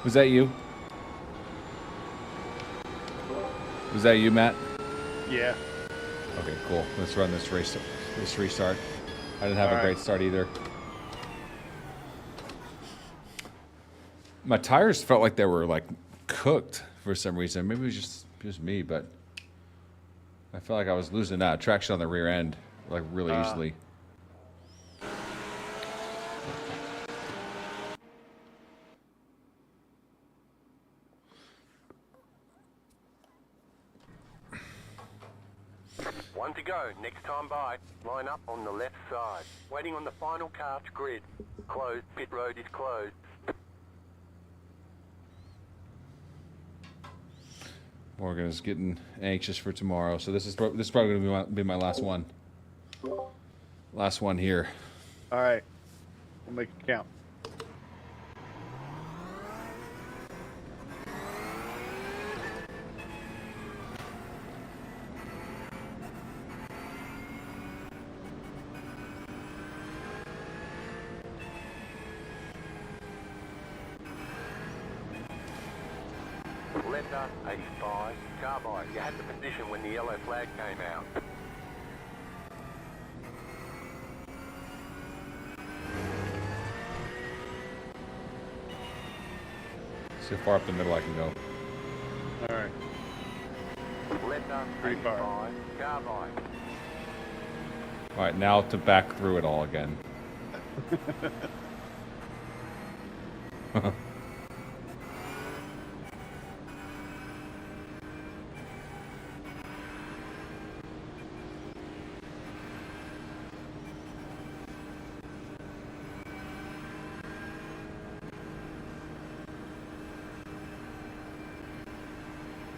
Was that you? Was that you, Matt? Yeah. Okay, cool. Let's run this race. This restart. I didn't have a great start either. My tires felt like they were like cooked for some reason. Maybe it was just me, but I felt like I was losing traction on the rear end like really easily. go. Next time by, line up on the left side. Waiting on the final car to grid. Closed. Pit road is closed. Morgan is getting anxious for tomorrow, so this is probably going to be my last one. Last one here. All right. We'll make it count. Letter 85, carbide. You had the position when the yellow flag came out. See how far up the middle I can go. All right. Letter Pretty far. 85, carbide. All right, now to back through it all again.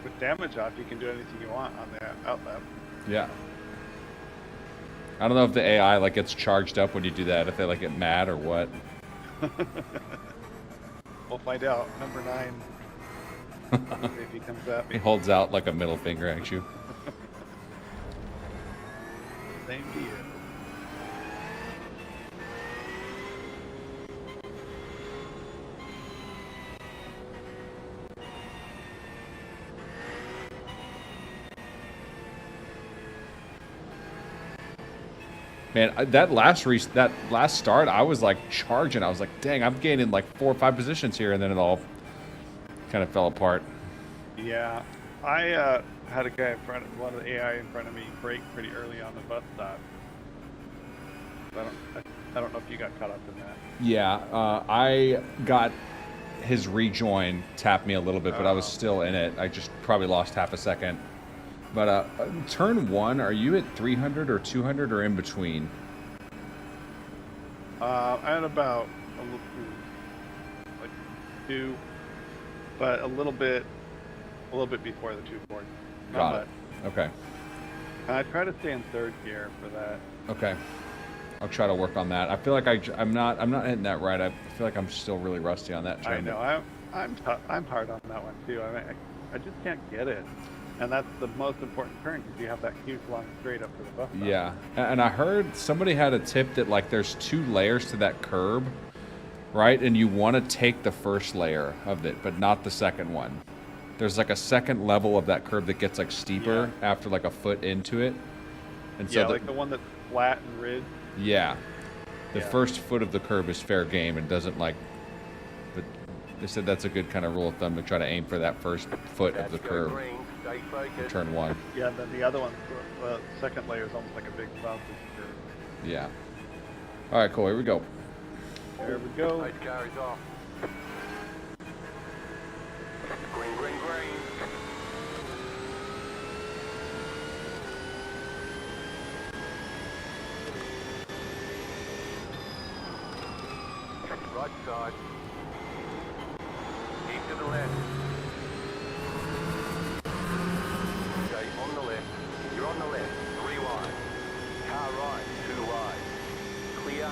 With damage off, you can do anything you want on the outlet. Yeah. I don't know if the AI like gets charged up when you do that, if they like get mad or what. We'll find out. Number 9. If he comes at He me. holds out like a middle finger at you. Same to you. Man, that last start, I was like charging. I was like, dang, I'm gaining like 4 or 5 positions here, and then it all kind of fell apart. Yeah, I had a guy in front of one of the AI in front of me brake pretty early on the bus stop. I don't know if you got caught up in that. Yeah, I got his rejoin tapped me a little bit, but I was still in it. I just probably lost half a second. But turn 1, are you at 300 or 200 or in between? I'm at about like 2, but a little bit before the 240. Got it. Okay. I try to stay in 3rd gear for that. Okay. I'll try to work on that. I feel like I'm not hitting that right. I feel like I'm still really rusty on that. I know. I'm hard on that one too. I just can't get it. And that's the most important turn because you have that huge long straight up to the bus stop. Yeah, and I heard somebody had a tip that like there's 2 layers to that curb, right? And you want to take the first layer of it, but not the second one. There's like a second level of that curb that gets like steeper after like a foot into it. And so like the one that's flat and ridged. Yeah, the first foot of the curb is fair game and doesn't like. But they said that's a good kind of rule of thumb to try to aim for that first foot of the curb. Stay focused. Turn 1. Yeah, and then the other one, the second layer is almost like a big bouncy curve. Yeah. All right, cool. Here we go. There we go. Race car is off. Green, green, green. Right side. Keep to the left. Okay, on the left. You're on the left. 3 wide. Car right. 2 wide. Clear.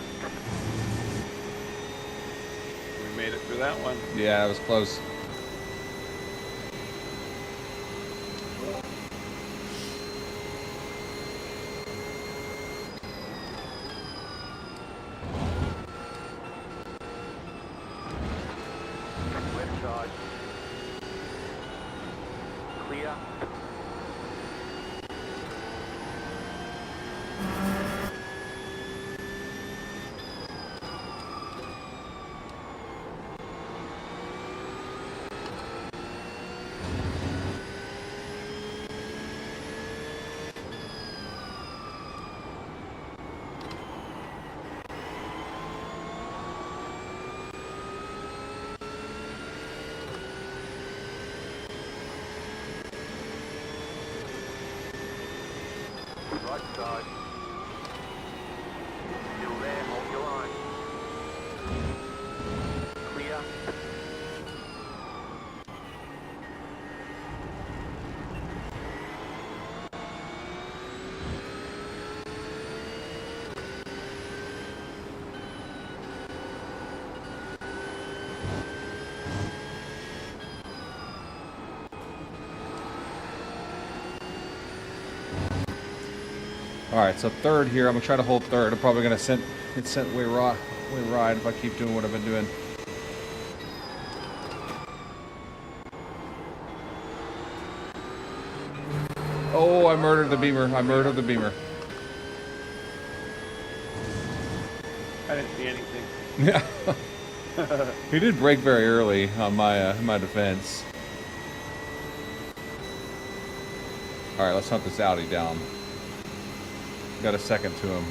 We made it through that one. Yeah, it was close. Left side. Clear. side. Still there, hold your line. Clear. All right, so third here. I'm gonna try to hold third. I'm probably gonna get sent way wide if I keep doing what I've been doing. Oh, I murdered the beamer. I murdered the beamer. I didn't see anything. Yeah. He did brake very early on my defense. All right, let's hunt this Audi down. Got a second to him.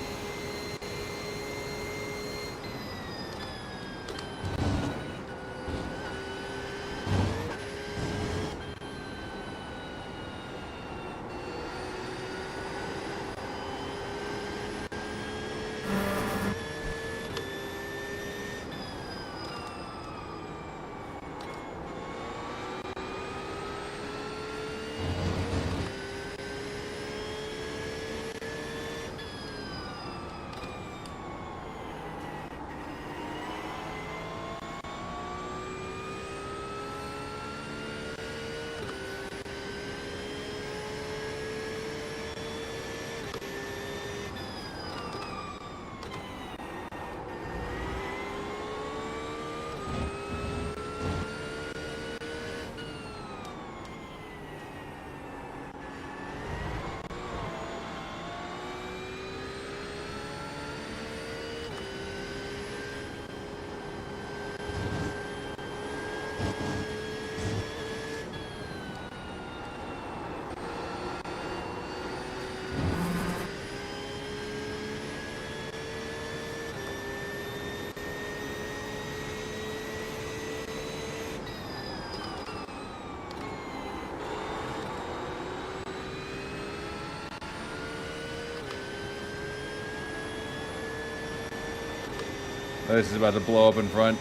This is about to blow up in front.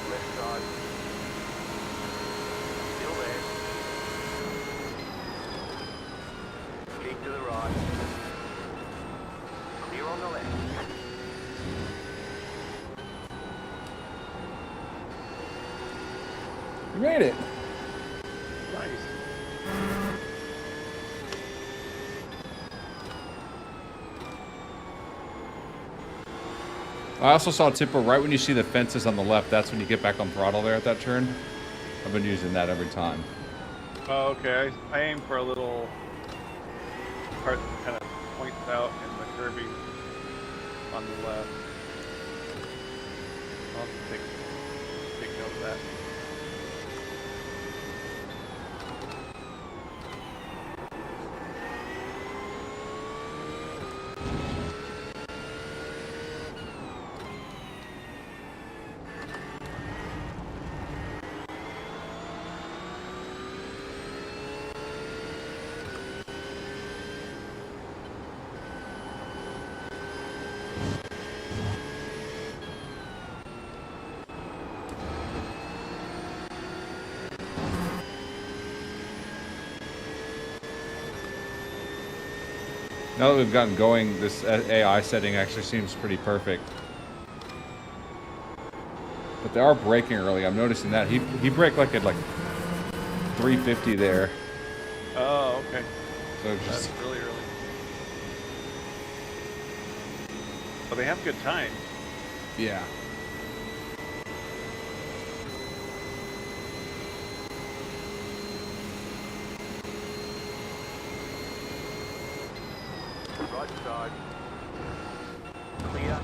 Left side. Still there. Keep to the right. Clear on the left. You made it. Nice. I also saw Tipo right when you see the fences on the left. That's when you get back on throttle there at that turn. I've been using that every time. Oh, okay. I aim for a little part that kind of points out in the curbing on the left. I'll have to take note of that. Now that we've gotten going, this AI setting actually seems pretty perfect. But they are braking early. I'm noticing that. He braked like at like 350 there. Oh, okay. So just, That's really early. But they have good time. yeah. Right side. Clear.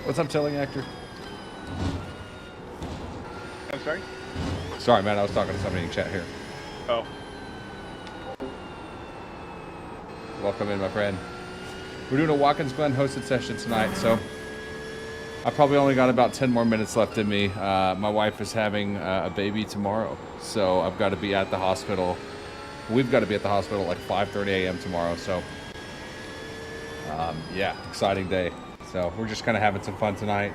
What's up, Tilling Actor? I'm sorry? Sorry, man. I was talking to somebody in chat here. Oh. Welcome in, my friend. We're doing a Watkins Glen hosted session tonight, so I probably only got about 10 more minutes left in me. My wife is having a baby tomorrow, so I've got to be at the hospital. We've got to be at the hospital at like 5:30 a.m. tomorrow, so yeah, exciting day. So we're just kind of having some fun tonight.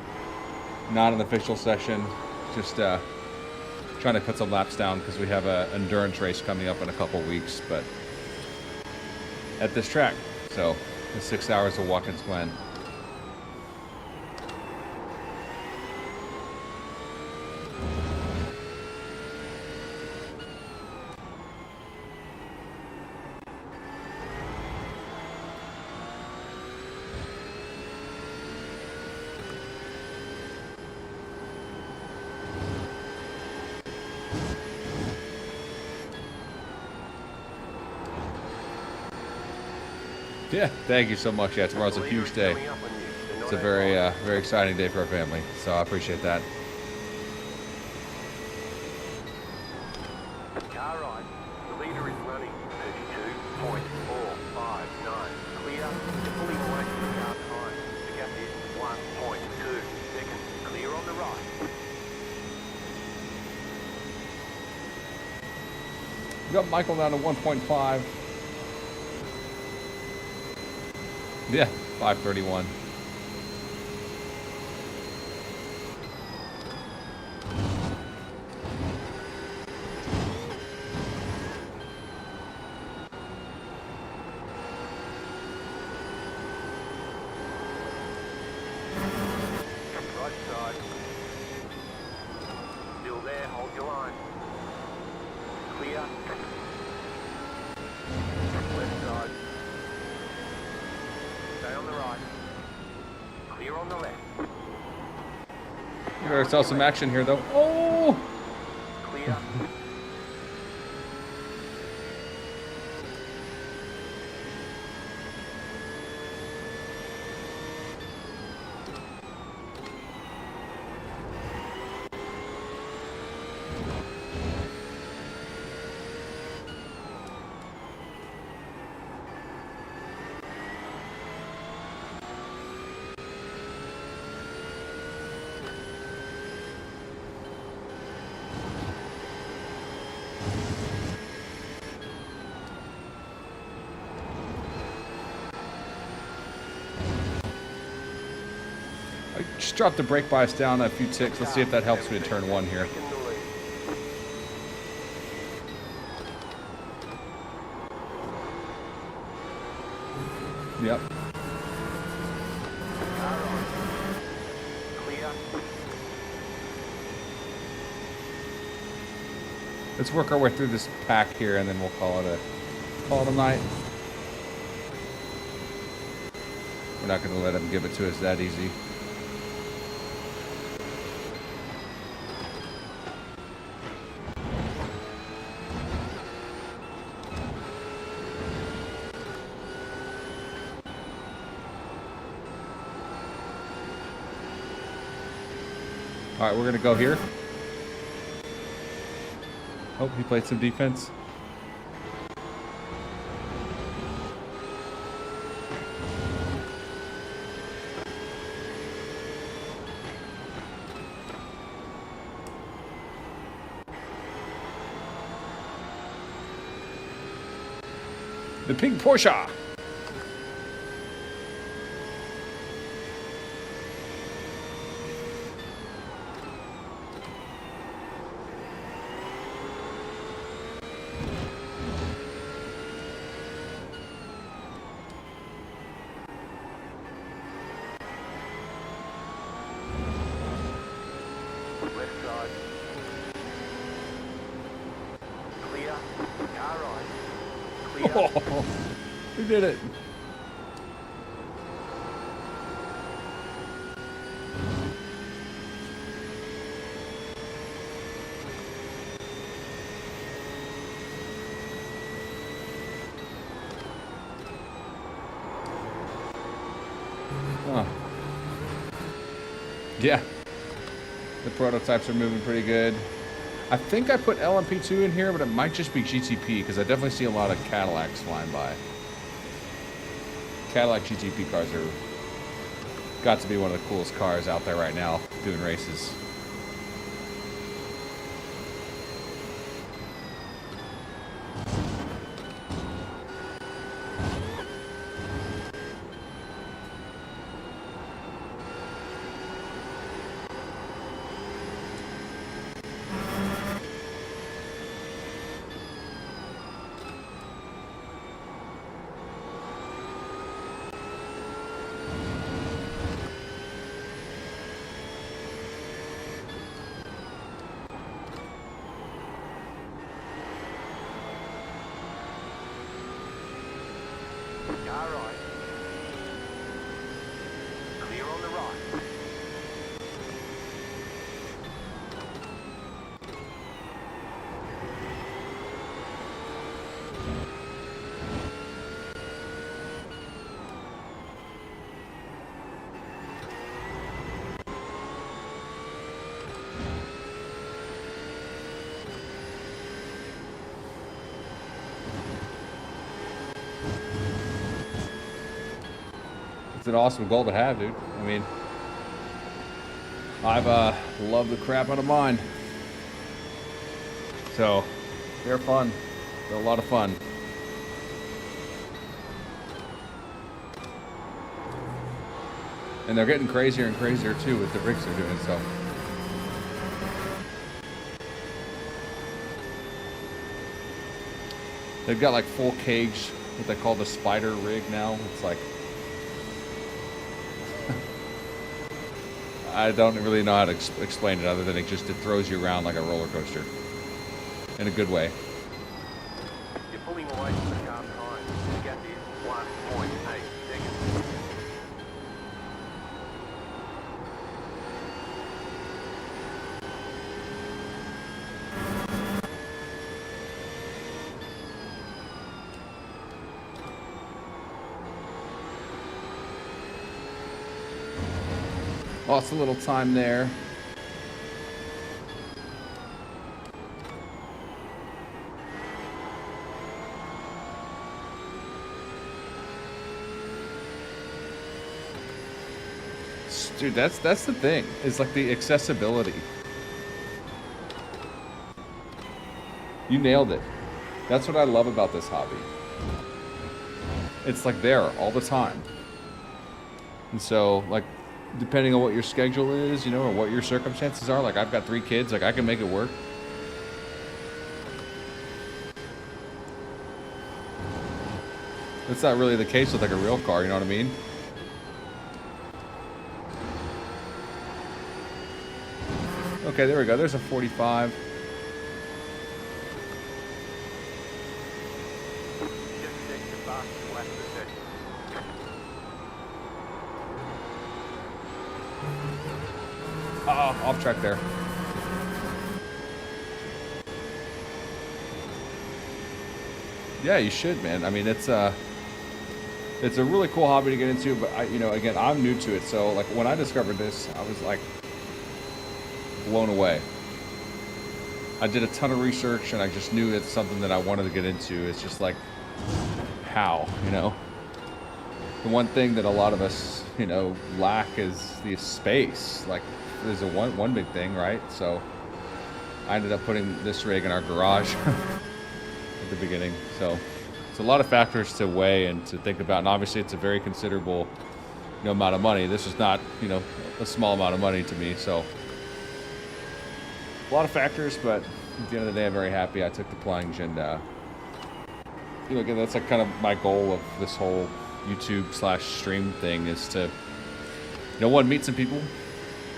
Not an official session, just trying to put some laps down because we have an endurance race coming up in a couple weeks, but at this track. So the 6 hours of Watkins Glen. Yeah, thank you so much. Yeah, tomorrow's a huge day. It's a very, very exciting day for our family, so I appreciate that. Car right. The leader is running 32.459. Clear. Pulling away from the car time. The gap is 1.2 seconds. Clear on the right. We got Michael down to 1.5. Yeah, 5:31. Right side. Still there. Hold your line. Clear. Left side. Stay on the right. Clear on the left. You better sell some action here, though. Oh! Clear. I just dropped the brake bias down a few ticks. Let's see if that helps me to turn one here. Taking the lead. Yep. Car on. Clear. Let's work our way through this pack here, and then we'll call it a night. We're not going to let him give it to us that easy. All right, we're going to go here. Oh, he played some defense. The pink Porsche. Left side. Clear. Car right. Clear. Oh, we did it. Oh. Yeah. The prototypes are moving pretty good. I think I put LMP2 in here, but it might just be GTP because I definitely see a lot of Cadillacs flying by. Cadillac GTP cars are got to be one of the coolest cars out there right now doing races. Car right. Clear on the right. It's an awesome goal to have, dude. I mean, I've loved the crap out of mine. So, they're fun. They're a lot of fun. And they're getting crazier and crazier too with the rigs they're doing, so. They've got like full cage, what they call the spider rig now. It's like, I don't really know how to explain it other than it throws you around like a roller coaster. In a good way. You're pulling away from the car time. The gap is 1.8 seconds. Lost a little time there. Dude, that's the thing. It's like the accessibility. You nailed it. That's what I love about this hobby. It's like there all the time. And so, like, depending on what your schedule is, you know, or what your circumstances are, like I've got 3 kids, like I can make it work. That's not really the case with like a real car, you know what I mean? Okay, there we go. There's a 45. Just check the box left of the session. Off track there. Yeah, you should, man. I mean, it's a really cool hobby to get into, but again, I'm new to it. So like when I discovered this, I was like blown away. I did a ton of research and I just knew it's something that I wanted to get into. It's just like, how, you know? The one thing that a lot of us, lack is the space. Like, there's a one big thing, right? So I ended up putting this rig in our garage at the beginning. So it's a lot of factors to weigh and to think about. And obviously it's a very considerable amount of money. This is not, a small amount of money to me. So a lot of factors, but at the end of the day, I'm very happy I took the plunge. And, again, that's like kind of my goal of this whole YouTube/stream thing is to, one, meet some people,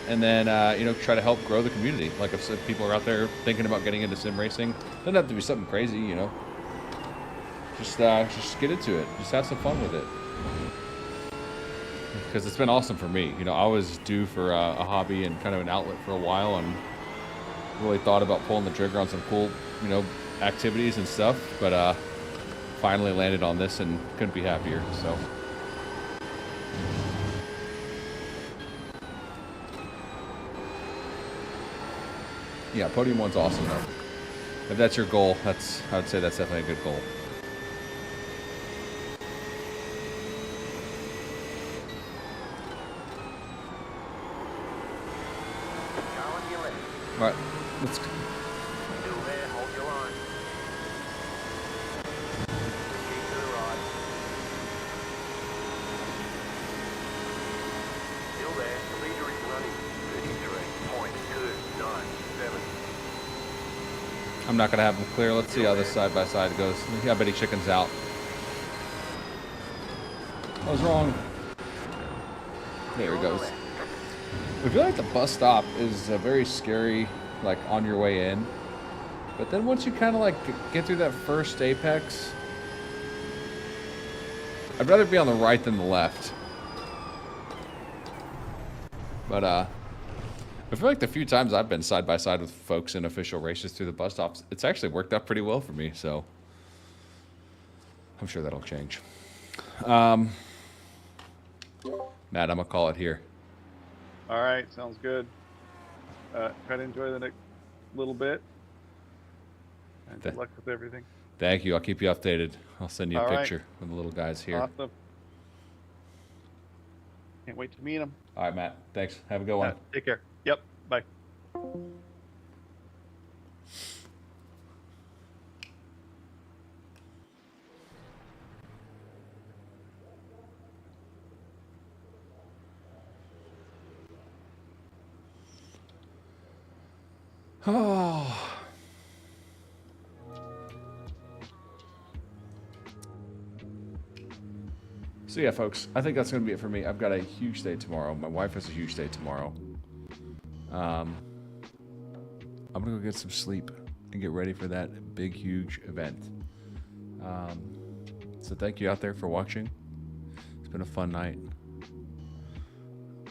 and then, try to help grow the community. Like if people are out there thinking about getting into sim racing, it doesn't have to be something crazy, Just get into it. Just have some fun with it. Because it's been awesome for me. I was due for a hobby and kind of an outlet for a while, and really thought about pulling the trigger on some cool, activities and stuff. But finally landed on this and couldn't be happier. So. Yeah, Podium 1's awesome though. If that's your goal, I would say that's definitely a good goal. Car on your left. All right, let's. Still there, hold your line. Keep to the right. Still there, the leader is running. 33.297. I'm not gonna have him clear. Let's see how this side by side goes. I bet he chickens out. I was wrong. There he goes. I feel like the bus stop is very scary, like on your way in. But then once you kind of like get through that first apex, I'd rather be on the right than the left. But I feel like the few times I've been side by side with folks in official races through the bus stops, it's actually worked out pretty well for me. So I'm sure that'll change. Matt, I'm gonna call it here. All right, sounds good. Try to enjoy the next little bit. And good luck with everything. Thank you. I'll keep you updated. I'll send you a All right. picture of the little guys here. Awesome. Can't wait to meet them. All right, Matt. Thanks. Have a good one. Take care. Yep. Bye. Oh. So yeah, folks, I think that's going to be it for me. I've got a huge day tomorrow. My wife has a huge day tomorrow. I'm going to go get some sleep and get ready for that big, huge event. So thank you out there for watching. It's been a fun night.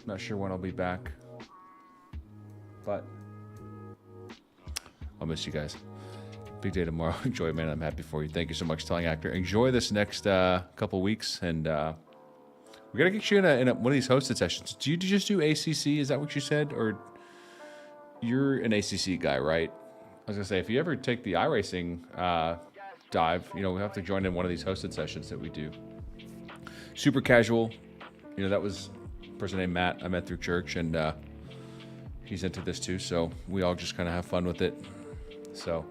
Not sure when I'll be back, but I'll miss you guys. Big day tomorrow. Enjoy it, man. I'm happy for you. Thank you so much, Telling Actor. Enjoy this next couple weeks, and we gotta get you in one of these hosted sessions. Do you just do ACC? Is that what you said, or you're an ACC guy, right? I was gonna say, if you ever take the iRacing dive, you know, we have to join in one of these hosted sessions that we do. Super casual. You know, that was a person named Matt I met through church, and he's into this too. So we all just kind of have fun with it. So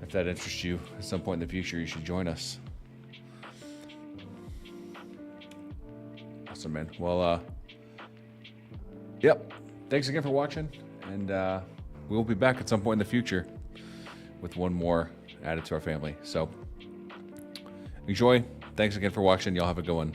if that interests you at some point in the future, you should join us. Awesome, man. Well, yep. Thanks again for watching, and we'll be back at some point in the future with one more added to our family. So enjoy. Thanks again for watching. Y'all have a good one.